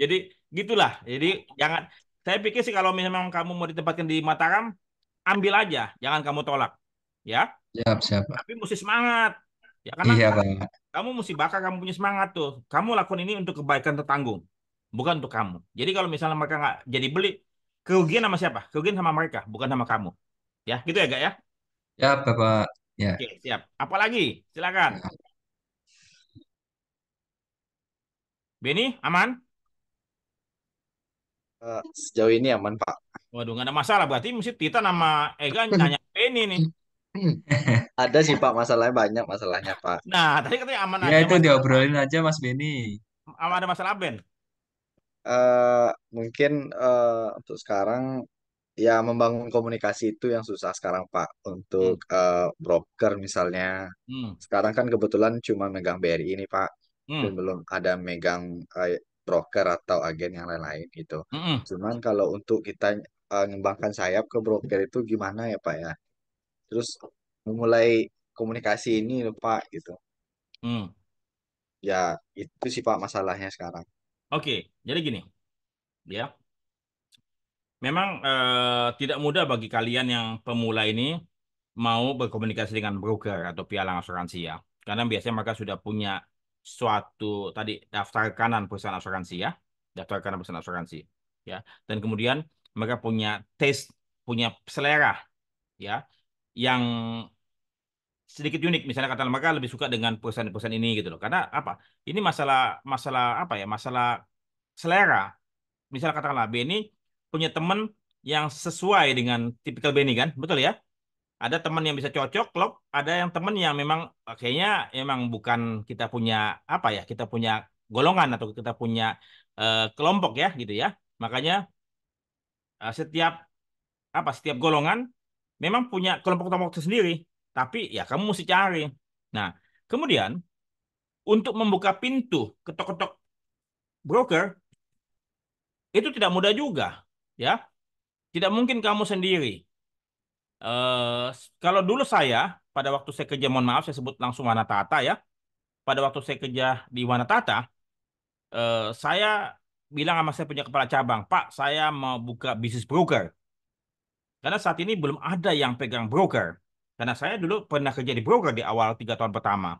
Jadi gitulah. Jadi jangan. Saya pikir sih kalau memang kamu mau ditempatkan di Mataram, ambil aja, jangan kamu tolak. Ya, Siap siap Pak. tapi mesti semangat. Ya karena Iya Pak. kamu mesti bakal kamu punya semangat tuh. Kamu lakukan ini untuk kebaikan tetanggung, bukan untuk kamu. Jadi kalau misalnya mereka nggak jadi beli, kerugian sama siapa? Kerugian sama mereka, bukan sama kamu. Ya, gitu ya, Gak ya? Ya Bapak. Ya. Oke, siap. Apalagi? Silakan. Ya. Benny, aman? Sejauh ini aman, Pak. Waduh, nggak ada masalah. Berarti mesti Tita nama Ega nanya Benny nih. Ada sih, Pak, masalahnya banyak masalahnya, Pak. Nah, tadi katanya aman Ya aja, itu Mas. diobrolin aja Mas Beni. Ada masalah Ben. Mungkin untuk sekarang ya membangun komunikasi itu yang susah sekarang, Pak. Untuk Hmm, broker misalnya. hmm, Sekarang kan kebetulan cuma megang BRI ini, Pak. Dan hmm, belum ada megang broker atau agen yang lain-lain gitu. hmm, hmm, Cuman kalau untuk kita ngembangkan sayap ke broker itu gimana ya, Pak ya? Terus memulai komunikasi ini loh, Pak, gitu. hmm. Ya, itu sih Pak masalahnya sekarang. Oke, jadi gini, ya. Memang tidak mudah bagi kalian yang pemula ini mau berkomunikasi dengan broker atau pialang asuransi ya. Karena biasanya mereka sudah punya suatu tadi daftar kanan perusahaan asuransi ya, daftar kanan perusahaan asuransi ya. Dan kemudian mereka punya taste, punya selera ya, yang sedikit unik. Misalnya kata mereka lebih suka dengan perusahaan-perusahaan ini gitu loh. Karena apa? Ini masalah masalah apa ya? Masalah selera. Misalnya katakanlah Benny punya teman yang sesuai dengan tipikal Benny kan, betul ya? Ada teman yang bisa cocok, klop. Ada yang teman yang memang kayaknya emang bukan kita punya apa ya? Kita punya golongan atau kita punya kelompok ya, gitu ya. Makanya setiap setiap golongan memang punya kelompok-kelompok tersendiri. Tapi ya kamu mesti cari. Nah, kemudian untuk membuka pintu ketok-ketok broker itu tidak mudah juga, ya. Tidak mungkin kamu sendiri. Kalau dulu saya pada waktu saya kerja, mohon maaf saya sebut langsung Wanatata ya. Pada waktu saya kerja di Wanatata, saya bilang sama saya punya kepala cabang, Pak, saya mau buka bisnis broker. Karena saat ini belum ada yang pegang broker. Karena saya dulu pernah kerja di broker di awal 3 tahun pertama.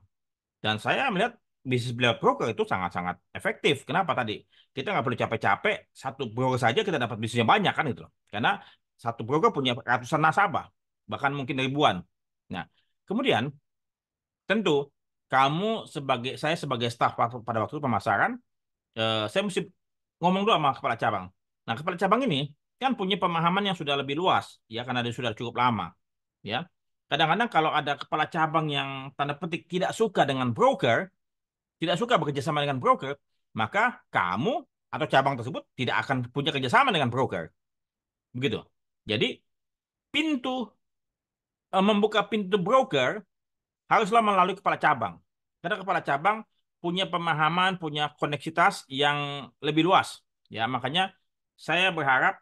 Dan saya melihat bisnis beliau broker itu sangat-sangat efektif. Kenapa tadi? Kita nggak perlu capek-capek, satu broker saja kita dapat bisnisnya banyak kan itu loh. Karena satu broker punya ratusan nasabah, bahkan mungkin ribuan. Nah, kemudian tentu kamu saya sebagai staf pada waktu itu pemasaran, saya mesti ngomong dulu sama kepala cabang. Nah, kepala cabang ini kan punya pemahaman yang sudah lebih luas, ya karena dia sudah cukup lama, ya. Kadang-kadang kalau ada kepala cabang yang tanda petik tidak suka dengan broker, tidak suka bekerja sama dengan broker, maka kamu atau cabang tersebut tidak akan punya kerjasama dengan broker. Begitu. Jadi, pintu membuka pintu broker haruslah melalui kepala cabang. Karena kepala cabang punya pemahaman, punya koneksitas yang lebih luas. Ya, makanya saya berharap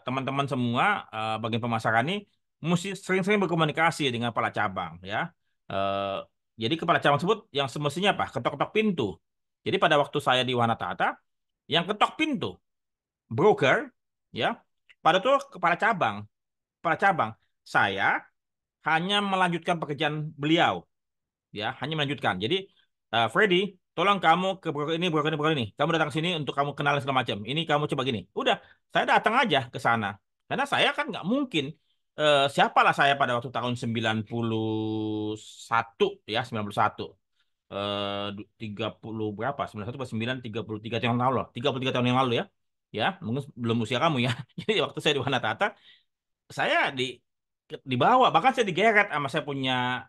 teman-teman semua bagian pemasaran ini mesti sering-sering berkomunikasi dengan kepala cabang ya. Eh, jadi kepala cabang tersebut yang semestinya apa? Ketok-ketok pintu. Jadi pada waktu saya di Wanatata, yang ketok pintu broker ya, pada itu kepala cabang. Kepala cabang, saya hanya melanjutkan pekerjaan beliau ya, hanya melanjutkan. Jadi Freddy, tolong kamu ke broker ini, broker ini, broker ini. Kamu datang ke sini untuk kamu kenal segala macam. Ini kamu coba gini. Udah, saya datang aja ke sana. Karena saya kan nggak mungkin. Siapalah saya pada waktu tahun 91 ya, 91. 30 berapa? 91 atau 9, 33 tahun yang lalu loh. 33 tahun yang lalu ya. ya, mungkin belum usia kamu ya. Jadi waktu saya di Wanatata, saya dibawa, bahkan saya digeret sama saya punya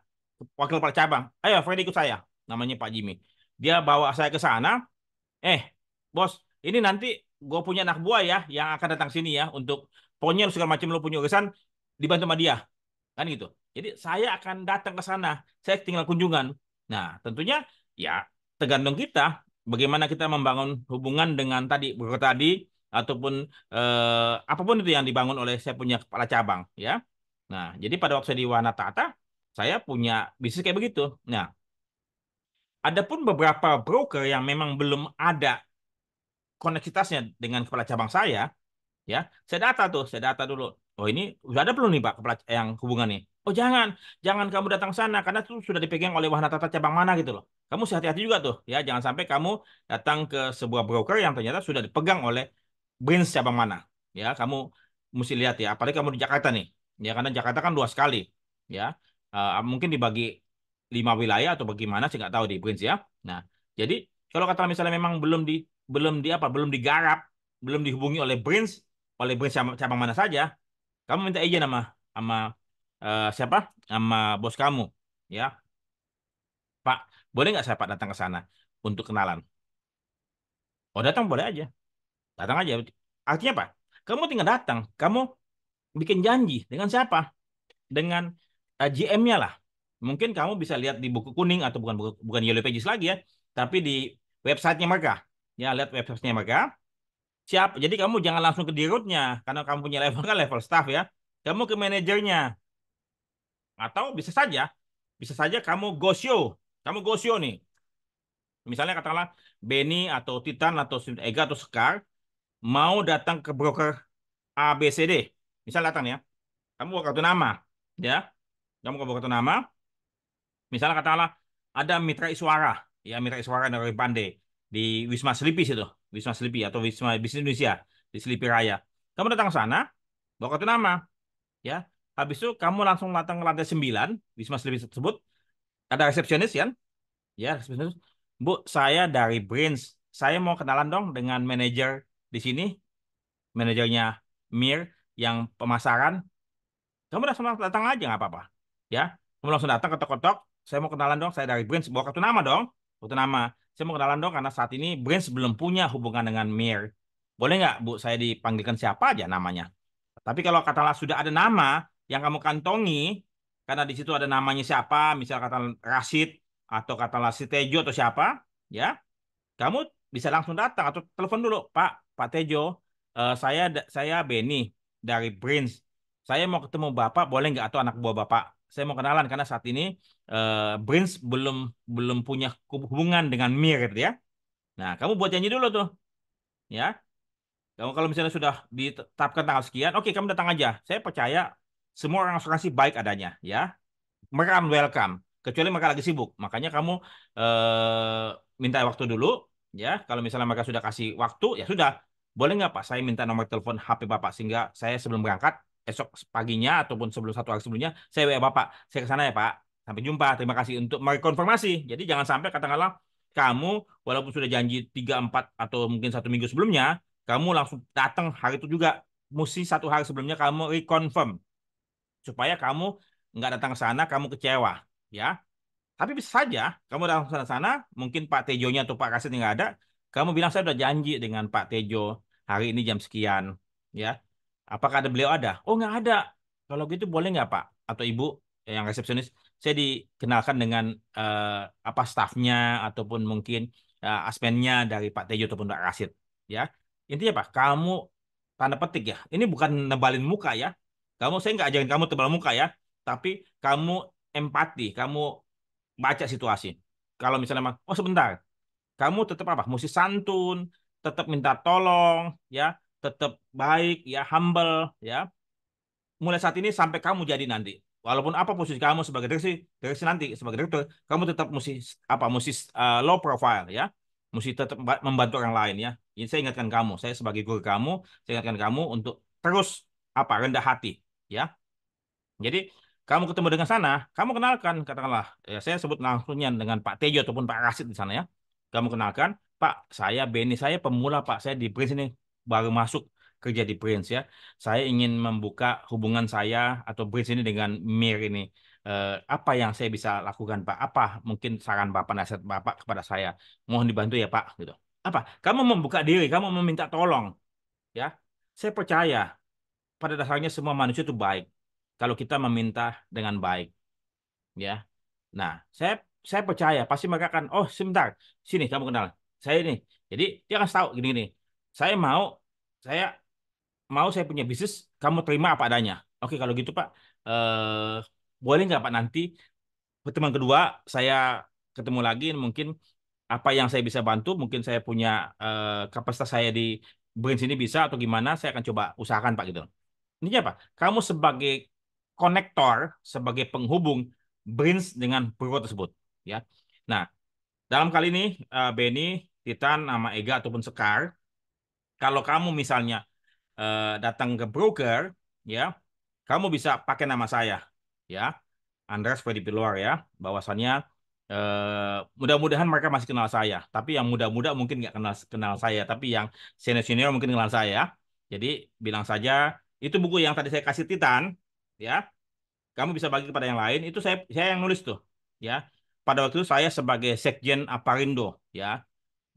wakil kepala cabang. Ayo, Freddy ikut saya, namanya Pak Jimmy. Dia bawa saya ke sana. Bos, ini nanti gue punya anak buah ya, yang akan datang sini ya, untuk pokoknya lu segala macam lu punya urusan dibantu sama dia, kan gitu. Jadi saya akan datang ke sana, saya tinggal kunjungan. Nah, tentunya ya tergantung kita bagaimana kita membangun hubungan dengan tadi broker tadi ataupun apapun itu yang dibangun oleh saya punya kepala cabang ya. Nah, jadi pada waktu saya di Wanatata, saya punya bisnis kayak begitu. Nah, ada pun beberapa broker yang memang belum ada koneksitasnya dengan kepala cabang saya, ya, saya data dulu. Oh ini udah ada belum nih Pak kepala yang hubungan nih? Oh jangan, jangan kamu datang sana karena itu sudah dipegang oleh Wahana Tata cabang mana gitu loh. Kamu hati-hati juga tuh, ya, jangan sampai kamu datang ke sebuah broker yang ternyata sudah dipegang oleh branch cabang mana. Ya, kamu mesti lihat ya, apalagi kamu di Jakarta nih, ya karena Jakarta kan luas sekali, ya. Mungkin dibagi 5 wilayah atau bagaimana sih nggak tahu di branch ya. Nah, jadi kalau kata misalnya memang belum digarap, belum dihubungi oleh branch cabang mana saja, kamu minta izin sama siapa? Sama bos kamu, ya. Pak, boleh nggak saya Pak datang ke sana untuk kenalan? Oh datang boleh aja, datang aja. Artinya apa? Kamu tinggal datang, kamu bikin janji dengan siapa? Dengan GM-nya lah. Mungkin kamu bisa lihat di buku kuning atau bukan Yellow Pages lagi ya, tapi di websitenya mereka. Ya, lihat websitenya mereka. Siap. Jadi kamu jangan langsung ke dirutnya karena kamu punya level kan level staff ya. Kamu ke manajernya atau bisa saja kamu go show. Kamu go show nih. Misalnya katakanlah Benny atau Titan atau Ega atau Sekar mau datang ke broker ABCD. Misal datang ya. Kamu buka kartu nama, ya. Kamu buka kartu nama. Misalnya katakanlah ada Mitra Iswara, ya Mitra Iswara dari Pandey di Wisma Sleepy situ, Wisma Sleepy atau Wisma Bisnis Indonesia di Sleepy Raya. Kamu datang ke sana, bawa kartu nama, ya. Habis itu kamu langsung datang ke lantai 9 Wisma Sleepy tersebut, ada resepsionis kan? Ya, resepsionis. Bu, saya dari Brains. Saya mau kenalan dong dengan manajer di sini, manajernya Mir yang pemasaran. Kamu langsung datang aja nggak apa-apa. Ya, kamu langsung datang ketok-ketok. Saya mau kenalan dong. Saya dari Brains. Bawa kartu nama dong. Kartu nama. Saya mau kenalan dong karena saat ini Brains belum punya hubungan dengan Mir. Boleh nggak, Bu? Saya dipanggilkan siapa aja namanya. Tapi kalau katakanlah sudah ada nama yang kamu kantongi, karena di situ ada namanya siapa, misal kata Rashid atau katakanlah si Tejo atau siapa, ya, kamu bisa langsung datang atau telepon dulu, Pak Tejo, saya Benny dari Brains. Saya mau ketemu Bapak, boleh nggak atau anak buah Bapak? Saya mau kenalan karena saat ini Brains belum belum punya hubungan dengan Mir, gitu ya. Nah, kamu buat janji dulu tuh, ya. Kamu kalau misalnya sudah ditetapkan tanggal sekian, oke kamu datang aja. Saya percaya semua orang asuransi baik adanya, ya. Mereka akan welcome, kecuali mereka lagi sibuk. Makanya kamu minta waktu dulu, ya. Kalau misalnya mereka sudah kasih waktu, ya sudah. Boleh nggak Pak, saya minta nomor telepon HP Bapak sehingga saya sebelum berangkat esok paginya ataupun sebelum 1 hari sebelumnya, saya WA Bapak. Saya ke sana ya Pak. Sampai jumpa. Terima kasih untuk merekonfirmasi. Jadi jangan sampai katakanlah kamu walaupun sudah janji 3, 4 atau mungkin 1 minggu sebelumnya, kamu langsung datang hari itu juga. Mesti 1 hari sebelumnya kamu reconfirm supaya kamu nggak datang ke sana, kamu kecewa, ya. Tapi bisa saja kamu datang ke sana, mungkin Pak Tejonya atau Pak Kasit nggak ada, kamu bilang saya udah janji dengan Pak Tejo hari ini jam sekian, ya. Apakah ada beliau ada? Oh nggak ada. Kalau gitu boleh nggak Pak atau Ibu yang resepsionis, saya dikenalkan dengan apa stafnya ataupun mungkin asmennya dari Pak Tejo ataupun Pak Kasit, ya. Intinya Pak, kamu tanda petik ya. Ini bukan nebalin muka ya. Saya nggak ajarin kamu tebal muka ya, tapi kamu empati, kamu baca situasi. Kalau misalnya oh sebentar, kamu tetap apa? Mesti santun, tetap minta tolong, ya, tetap baik, ya, humble, ya. Mulai saat ini sampai kamu jadi nanti. Walaupun apa posisi kamu sebagai direksi nanti sebagai direktur, kamu tetap mesti low profile, ya. Mesti tetap membantu orang lain ya. Ini saya ingatkan kamu, saya sebagai guru kamu, saya ingatkan kamu untuk terus rendah hati, ya. Jadi kamu ketemu dengan sana, kamu kenalkan, katakanlah, ya saya sebut langsungnya dengan Pak Tejo ataupun Pak Rasid di sana ya. Kamu kenalkan, Pak, saya Beni, saya pemula Pak, saya di Prince ini. baru masuk kerja di Prince ya. Saya ingin membuka hubungan saya atau Prince ini dengan Mir ini. Apa yang saya bisa lakukan, Pak? Apa mungkin saran Bapak, nasihat Bapak kepada saya? Mohon dibantu ya, Pak. Gitu. Apa? Kamu membuka diri, kamu meminta tolong, ya. Saya percaya pada dasarnya semua manusia itu baik. Kalau kita meminta dengan baik, ya. Nah, saya percaya pasti mereka akan, oh sebentar, sini kamu kenal saya ini. Jadi dia akan tahu gini-gini. Saya mau, saya saya punya bisnis, kamu terima apa adanya. Oke, kalau gitu Pak, eh, boleh nggak Pak nanti pertemuan kedua saya ketemu lagi, mungkin apa yang saya bisa bantu, mungkin saya punya kapasitas saya di brand sini bisa atau gimana, saya akan coba usahakan Pak gitu. Ini apa? Kamu sebagai konektor, sebagai penghubung Brins dengan Pro tersebut, ya. Nah, dalam kali ini Benny, Titan, sama Ega ataupun Sekar, kalau kamu misalnya datang ke broker, ya, kamu bisa pakai nama saya, ya, Andreas Freddy Piluar ya. Bahwasannya mudah-mudahan mereka masih kenal saya. Tapi yang muda-muda mungkin nggak kenal kenal saya, tapi yang senior-senior mungkin kenal saya. Jadi bilang saja itu buku yang tadi saya kasih Titan, ya. Kamu bisa bagi kepada yang lain. Itu saya yang nulis tuh, ya. Pada waktu itu saya sebagai Sekjen Aparindo, ya.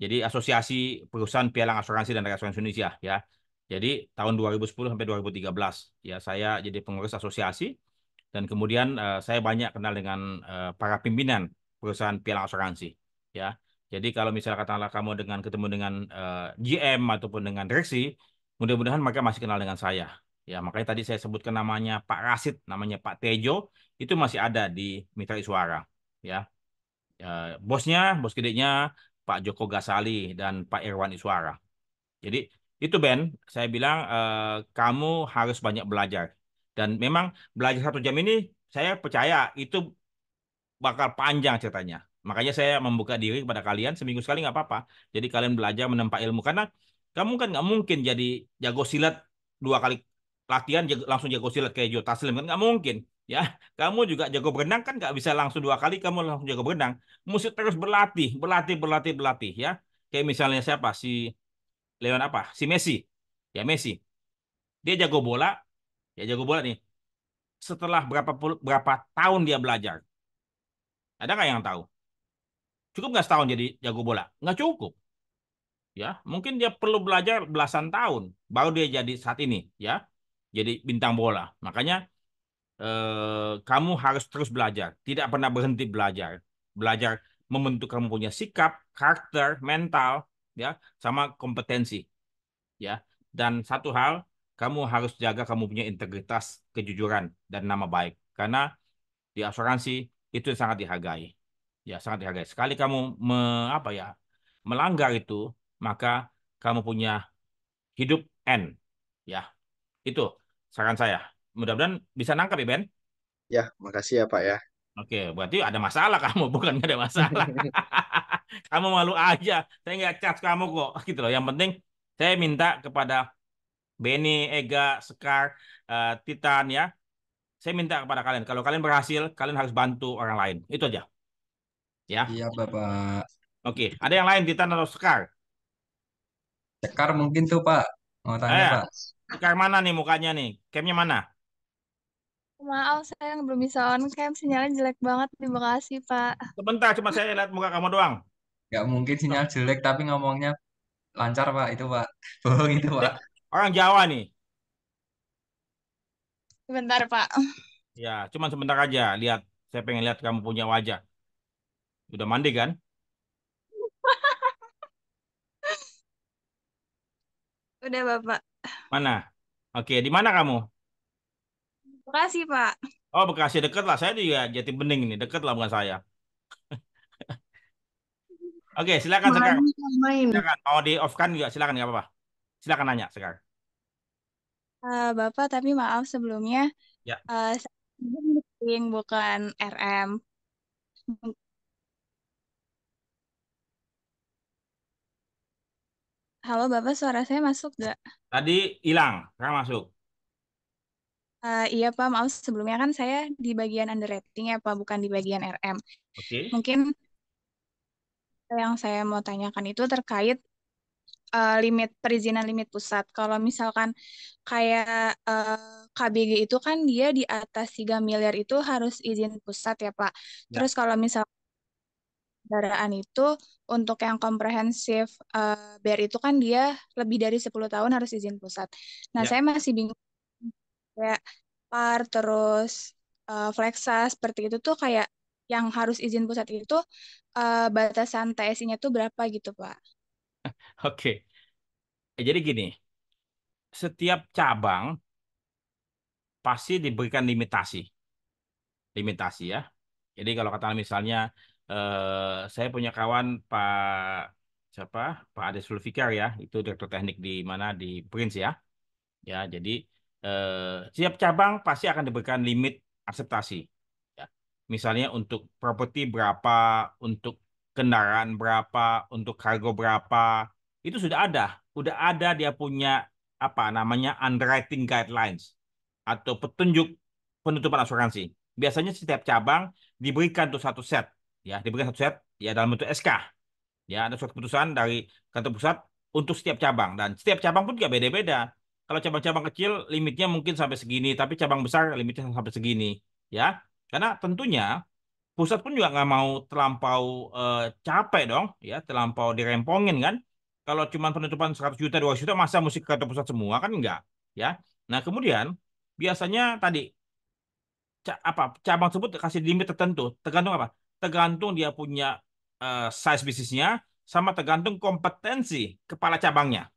Jadi Asosiasi Perusahaan Pialang Asuransi dan Reasuransi Indonesia, ya. Jadi tahun 2010 sampai 2013, ya saya jadi pengurus asosiasi dan kemudian saya banyak kenal dengan para pimpinan perusahaan pialang asuransi, ya. Jadi kalau misalnya katakanlah kamu dengan ketemu dengan GM ataupun dengan direksi, mudah-mudahan mereka masih kenal dengan saya. Ya, makanya tadi saya sebutkan namanya Pak Rasid, namanya Pak Tejo, itu masih ada di Mitra Iswara, ya. Bosnya, bos gedenya Pak Joko Gasali dan Pak Irwan Iswara. Jadi itu Ben, saya bilang kamu harus banyak belajar. Dan memang belajar 1 jam ini saya percaya itu bakal panjang ceritanya. Makanya saya membuka diri kepada kalian seminggu sekali nggak apa-apa. Jadi kalian belajar menempa ilmu karena kamu kan nggak mungkin jadi jago silat 2 kali latihan langsung jago silat kayak Joe Taslim kan nggak mungkin. Ya, kamu juga jago berenang kan nggak bisa langsung 2 kali kamu langsung jago berenang. Mesti terus berlatih, berlatih, berlatih, berlatih ya. Kayak misalnya siapa si Leon apa? Si Messi. Ya Messi. Dia jago bola, ya jago bola nih. Setelah berapa tahun dia belajar? Ada nggak yang tahu? Cukup nggak setahun jadi jago bola? Nggak cukup. Ya, mungkin dia perlu belajar belasan tahun baru dia jadi saat ini, ya, jadi bintang bola. Makanya kamu harus terus belajar, tidak pernah berhenti belajar. Belajar membentuk kamu punya sikap, karakter, mental, ya, sama kompetensi, ya. Dan satu hal, kamu harus jaga kamu punya integritas, kejujuran, dan nama baik. Karena di asuransi itu yang sangat dihargai. Ya, sangat dihargai. Sekali kamu apa ya, melanggar itu, maka kamu punya hidup end. Ya, itu saran saya. Mudah-mudahan bisa nangkap ya, Ben. Ya, makasih ya Pak ya. Oke, berarti ada masalah kamu, bukan nggak ada masalah. Kamu malu aja. Saya nggak cas kamu kok, gitu loh. Yang penting saya minta kepada Benny, Ega, Sekar, Titan ya. Saya minta kepada kalian, kalau kalian berhasil, kalian harus bantu orang lain. Itu aja, ya. Iya, Bapak. Oke, ada yang lain Titan atau Sekar? Cekar mungkin tuh, Pak. Mau tanya, Eh, Pak. Sekar mana nih mukanya nih? Camnya mana? Maaf, saya belum bisa on cam. Sinyalnya jelek banget di Bekasi, Pak. Sebentar, cuma saya lihat muka kamu doang. Nggak mungkin Tuh. sinyal jelek, tapi ngomongnya lancar, Pak. Itu, Pak. Bohong itu, Pak. Orang Jawa nih. Sebentar, Pak. Ya, cuma sebentar aja. Lihat, saya pengen lihat kamu punya wajah. Udah mandi kan? Udah, Bapak. Mana? Oke, di mana kamu? Bekasi, Pak. Oh, Bekasi deket lah. Saya juga Jati Bening ini. Deket lah bukan saya. Oke, silakan Sekar. Main, main. Silakan. Mau di off kan juga silakan nggak apa-apa. Silakan nanya Sekar. Bapak, tapi maaf sebelumnya. Ya. Saya meeting bukan RM. Halo, Bapak, suara saya masuk nggak? Tadi hilang. Sekarang masuk. Iya, Pak. Maaf sebelumnya kan saya di bagian underwriting ya, Pak. Bukan di bagian RM. Oke. Mungkin yang saya mau tanyakan itu terkait limit perizinan limit pusat. Kalau misalkan kayak KBG itu kan dia di atas 3 miliar itu harus izin pusat ya Pak. Ya, Terus kalau misal kendaraan itu untuk yang komprehensif BER itu kan dia lebih dari 10 tahun harus izin pusat. Nah, ya. saya masih bingung kayak PAR terus Flexa seperti itu tuh kayak yang harus izin pusat itu batasan TSI-nya tuh berapa gitu, Pak? Oke. Jadi gini, setiap cabang pasti diberikan limitasi. Limitasi ya. Jadi kalau kata misalnya, saya punya kawan Pak siapa? Pak Ade Sulfikar ya, itu Direktur Teknik di mana di Prince ya. Ya, jadi setiap cabang pasti akan diberikan limit akseptasi. Ya. Misalnya untuk properti berapa, untuk kendaraan berapa, untuk kargo berapa, itu sudah ada dia punya apa namanya underwriting guidelines atau petunjuk penutupan asuransi. Biasanya setiap cabang diberikan tuh satu set, ya, diberikan satu set, ya dalam bentuk SK. Ya, ada suatu keputusan dari kantor pusat untuk setiap cabang dan setiap cabang pun juga beda-beda. Kalau cabang-cabang kecil limitnya mungkin sampai segini, tapi cabang besar limitnya sampai segini, ya. Karena tentunya pusat pun juga nggak mau terlampau capek dong, ya, terlampau dirempongin kan. Kalau cuma penutupan 100 juta, 200 juta, masa mesti ke kantor pusat semua kan enggak, ya. Nah, kemudian biasanya tadi apa cabang tersebut kasih limit tertentu, tergantung apa? Tergantung dia punya size bisnisnya sama tergantung kompetensi kepala cabangnya,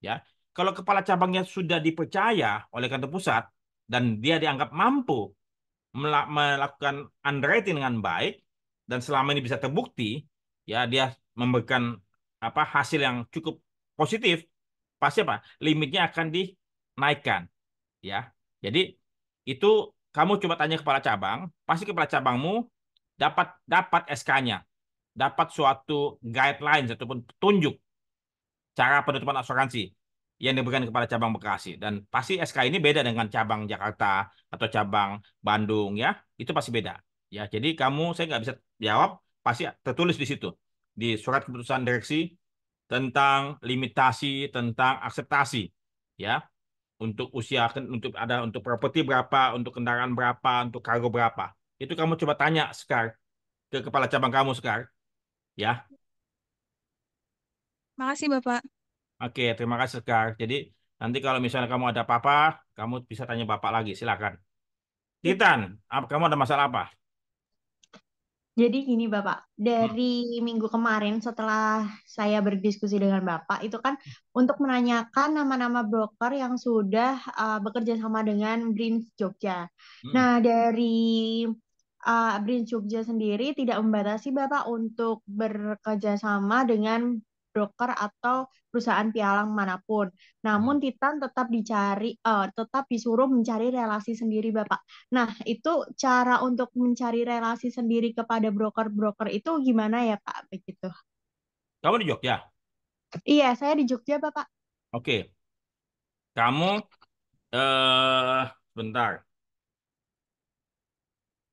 ya. Kalau kepala cabangnya sudah dipercaya oleh kantor pusat dan dia dianggap mampu melakukan underwriting dengan baik dan selama ini bisa terbukti, ya dia memberikan apa hasil yang cukup positif, pasti apa? Limitnya akan dinaikkan, ya. Jadi itu kamu coba tanya kepala cabang, pasti kepala cabangmu dapat dapat SK-nya, dapat suatu guidelines ataupun petunjuk cara penutupan asuransi yang diberikan kepada cabang Bekasi dan pasti SK ini beda dengan cabang Jakarta atau cabang Bandung ya, itu pasti beda. Ya, jadi kamu saya nggak bisa jawab, pasti tertulis di situ di surat keputusan direksi tentang limitasi tentang akseptasi ya untuk usia untuk ada untuk properti berapa, untuk kendaraan berapa, untuk kargo berapa. Itu kamu coba tanya Sekar ke kepala cabang kamu Sekar, ya. Makasih, Bapak. Oke, terima kasih Sekar. Jadi nanti kalau misalnya kamu ada apa-apa, kamu bisa tanya Bapak lagi, silakan. Titan, kamu ada masalah apa? Jadi gini Bapak, Hmm. dari minggu kemarin setelah saya berdiskusi dengan Bapak, itu kan untuk menanyakan nama-nama broker yang sudah bekerja sama dengan Brins Jogja. Hmm. Nah, dari Brins Jogja sendiri tidak membatasi Bapak untuk bekerja sama dengan broker atau perusahaan pialang manapun. Namun Hmm. Titan tetap tetap disuruh mencari relasi sendiri Bapak. Nah, itu cara untuk mencari relasi sendiri kepada broker-broker itu gimana ya, Pak? Begitu. Kamu di Jogja? Iya, saya di Jogja, Bapak. Oke, kamu eh bentar,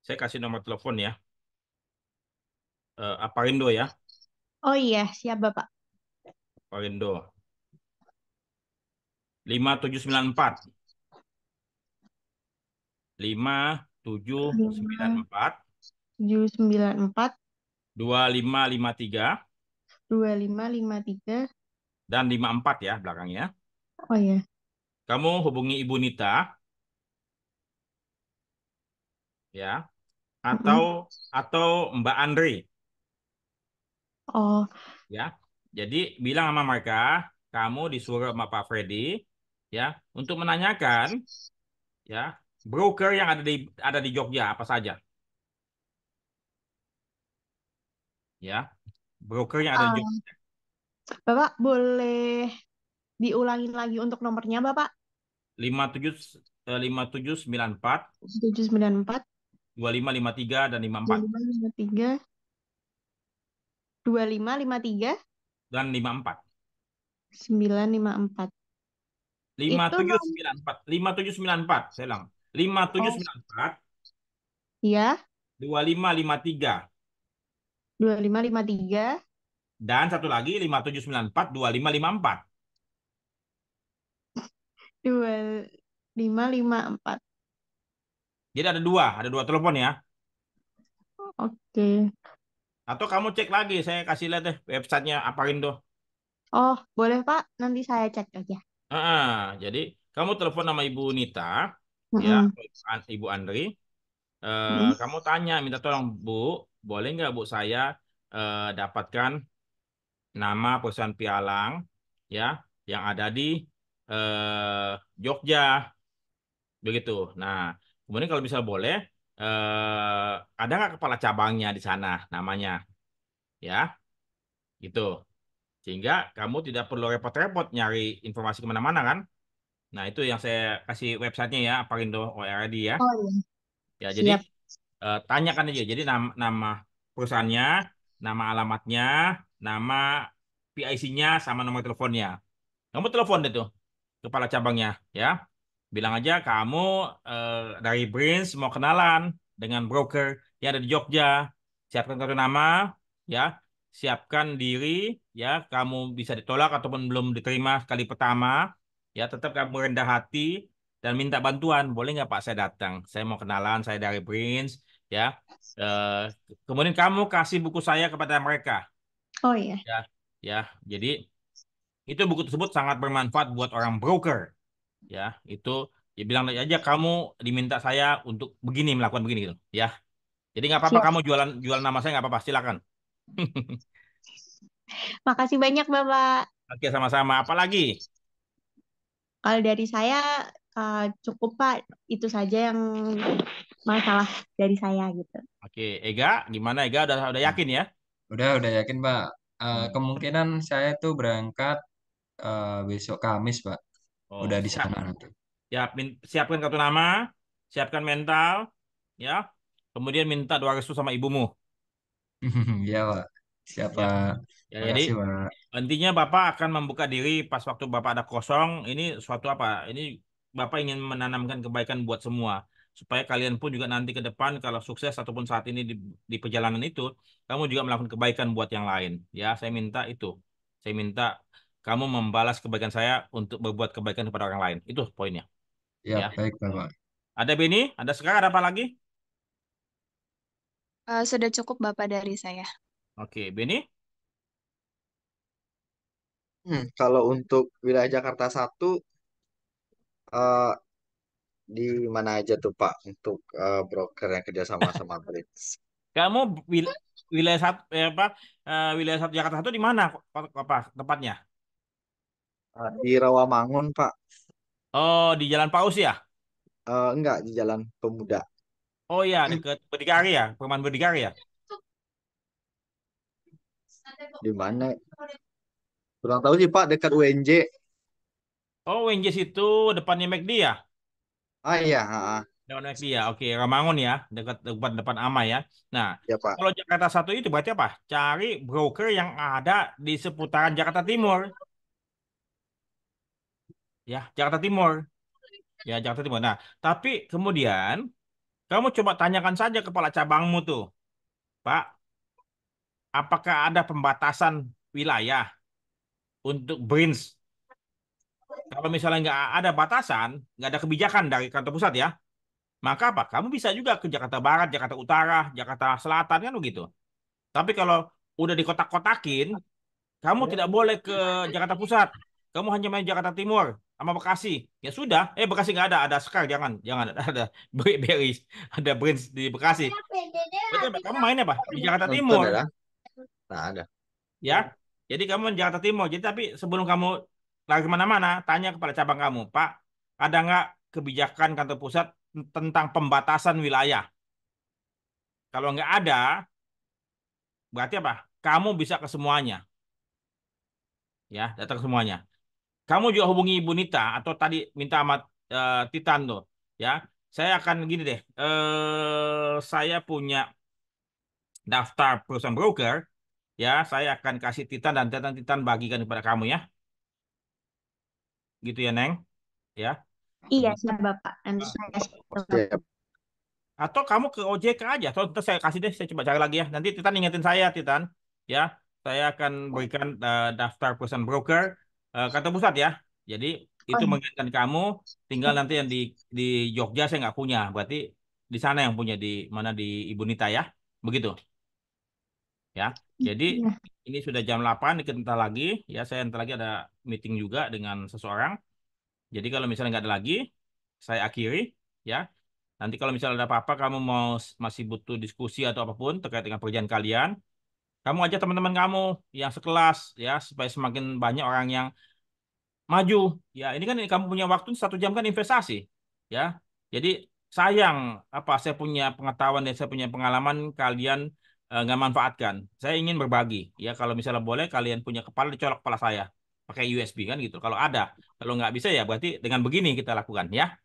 saya kasih nomor telepon ya. Aparindo ya, Oh iya, siap, Bapak. Aparindo. 5794 Lima 5794 tujuh sembilan empat 2553 2553. dan 54 ya belakangnya. Oh iya. Kamu hubungi Ibu Nita ya atau Mm-mm. Mbak Andri Oh, ya. Jadi bilang sama mereka, kamu disuruh sama Pak Freddy ya untuk menanyakan ya broker yang ada di Jogja apa saja ya. Broker yang ada di ah, Jogja Bapak boleh diulangin lagi untuk nomornya, Bapak? 5794 794 2553 dan 54 2553 2553 dan 54 954. Itu 5794 5794 saya ulang oh 5794 ya 2553 2553 Dan satu lagi 57942554. 2554. Jadi ada dua telepon ya. Oke. Atau kamu cek lagi, saya kasih lihat deh websitenya Aparindo. Oh, boleh Pak. Nanti saya cek aja. Jadi kamu telepon nama Ibu Nita, ya, Mm-mm. Ibu Andri. Mm. Kamu tanya, minta tolong Bu, boleh nggak Bu saya dapatkan nama perusahaan pialang, ya, yang ada di Jogja, begitu. Nah, kemudian kalau bisa boleh, ada nggak kepala cabangnya di sana namanya, ya, gitu. Sehingga kamu tidak perlu repot-repot nyari informasi kemana-mana kan. Nah, itu yang saya kasih websitenya ya, Aparindo ORD ya. Oh iya, Ya, jadi siap. tanyakan aja. Jadi nama perusahaannya, nama alamatnya, nama PIC-nya, sama nomor teleponnya. Kamu telepon deh tuh kepala cabangnya, ya. Bilang aja kamu dari Brains mau kenalan dengan broker yang ada di Jogja. Siapkan kartu nama, ya. Siapkan diri, ya. Kamu bisa ditolak ataupun belum diterima kali pertama, ya. Tetap kamu rendah hati dan minta bantuan. Boleh nggak Pak saya datang? Saya mau kenalan, saya dari Brains, ya. Eh, Kemudian kamu kasih buku saya kepada mereka, Oh iya, ya. Ya, jadi itu buku tersebut sangat bermanfaat buat orang broker, ya. Itu ya bilang aja kamu diminta saya untuk begini, melakukan begini gitu, ya. Jadi nggak apa-apa siap. kamu jualan jualan nama saya, nggak apa-apa, silakan. Makasih banyak Bapak. Oke, sama-sama. Apalagi? Kalau dari saya cukup Pak. Itu saja yang masalah dari saya gitu. Oke, Ega, gimana Ega, udah yakin ya? Udah yakin Pak. Hmm. Kemungkinan saya tuh berangkat besok Kamis Pak. Oh, Udah di siap. sana nanti. Siapkan kartu nama, siapkan mental, ya. Kemudian minta doa restu sama ibumu, Iya Pak. Siapa? ya. Ya, jadi Makasih Pak. intinya Bapak akan membuka diri pas waktu Bapak ada kosong. Ini suatu apa? Ini Bapak ingin menanamkan kebaikan buat semua. Supaya kalian pun juga nanti ke depan kalau sukses ataupun saat ini di perjalanan itu, kamu juga melakukan kebaikan buat yang lain. Ya, saya minta itu. Saya minta kamu membalas kebaikan saya untuk berbuat kebaikan kepada orang lain. Itu poinnya. Ya Ya. baik Bapak. Ada Beni? Ada sekarang ada apa lagi? Sudah cukup Bapak dari saya. Oke, Beni? Kalau untuk wilayah Jakarta satu, eh, di mana aja tuh Pak untuk broker yang kerjasama sama Brits? Kamu wilayah satu apa wilayah satu Jakarta satu di mana apa tempatnya? Di Rawamangun Pak. Oh, di Jalan Paus ya? Enggak, di Jalan Pemuda. Oh ya, dekat Berdikari ya, Perumahan Berdikari ya. Di mana? Kurang tahu sih Pak, dekat UNJ. Oh, Wenjes itu depannya McD ya? Ah iya, Depan McD ya. Oke, Ramangun ya, dekat depan depan Ama ya. Nah, ya Pak. kalau Jakarta satu itu berarti apa? Cari broker yang ada di seputaran Jakarta Timur, ya, Jakarta Timur. Ya, Jakarta Timur. Nah, tapi kemudian kamu coba tanyakan saja kepala cabangmu tuh, Pak, apakah ada pembatasan wilayah untuk Brains? Kalau misalnya nggak ada batasan, nggak ada kebijakan dari kantor pusat ya, maka apa? Kamu bisa juga ke Jakarta Barat, Jakarta Utara, Jakarta Selatan kan begitu. Tapi kalau udah dikotak-kotakin, kamu tidak boleh ke Jakarta Pusat. Kamu hanya main Jakarta Timur sama Bekasi. Ya sudah, Bekasi nggak ada, ada Sekar, jangan, jangan ada Beris, ada Brains di Bekasi. Berarti apa? Kamu mainnya apa? Di Jakarta Nonton Timur, ada? Nah, ada. ya. Jadi kamu di Jakarta Timur. Jadi tapi sebelum kamu lari kemana-mana, tanya kepada cabang kamu, Pak, ada nggak kebijakan kantor pusat tentang pembatasan wilayah? Kalau nggak ada, berarti apa? Kamu bisa ke semuanya, ya, datang ke semuanya. Kamu juga hubungi Ibu Nita atau tadi minta sama Titan tuh, ya. Saya akan gini deh, saya punya daftar perusahaan broker, ya. Saya akan kasih Titan dan Titan bagikan kepada kamu ya, gitu ya Neng, ya. Iya, Kemudian, siap Bapak. Nanti saya share. Siap. atau kamu ke OJK aja, atau ntar saya kasih deh, saya coba cari lagi ya. Nanti Titan ingetin saya, Titan, ya. saya akan berikan daftar perusahaan broker kantor pusat ya. Jadi Oh, itu mengingatkan kamu, tinggal nanti yang di Jogja saya nggak punya, berarti di sana yang punya di mana di Ibu Nita ya, begitu ya. Jadi iya. ini sudah jam 8, dikit entar lagi ya. Saya entar lagi ada meeting juga dengan seseorang. Jadi kalau misalnya nggak ada lagi, saya akhiri ya. Nanti kalau misalnya ada apa-apa, kamu mau masih butuh diskusi atau apapun terkait dengan pekerjaan kalian, kamu ajak teman-teman kamu yang sekelas ya, supaya semakin banyak orang yang maju. Ya, ini kan kamu punya waktu 1 jam kan investasi ya. Jadi sayang apa saya punya pengetahuan dan saya punya pengalaman kalian nggak manfaatkan. Saya ingin berbagi ya. Kalau misalnya boleh kalian punya kepala dicolok kepala saya pakai USB kan gitu. Kalau ada, kalau nggak bisa ya berarti dengan begini kita lakukan ya.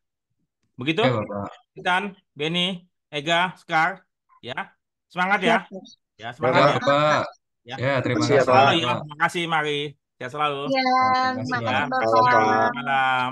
Begitu? Oke, Bapak. Titan, Benny, Ega, Scar, ya. Semangat ya. Siap, Pak. Ya, Ya semangat Pak, ya. Bapak. Ya. Ya, terima makasih ya Sehat kasih, selalu Pak. ya. Bapak. Terima kasih, Mari. Sehat selalu. Iya, Terima kasih, Ya. makasih Pak. Bapak. Halo Selamat Pak. malam.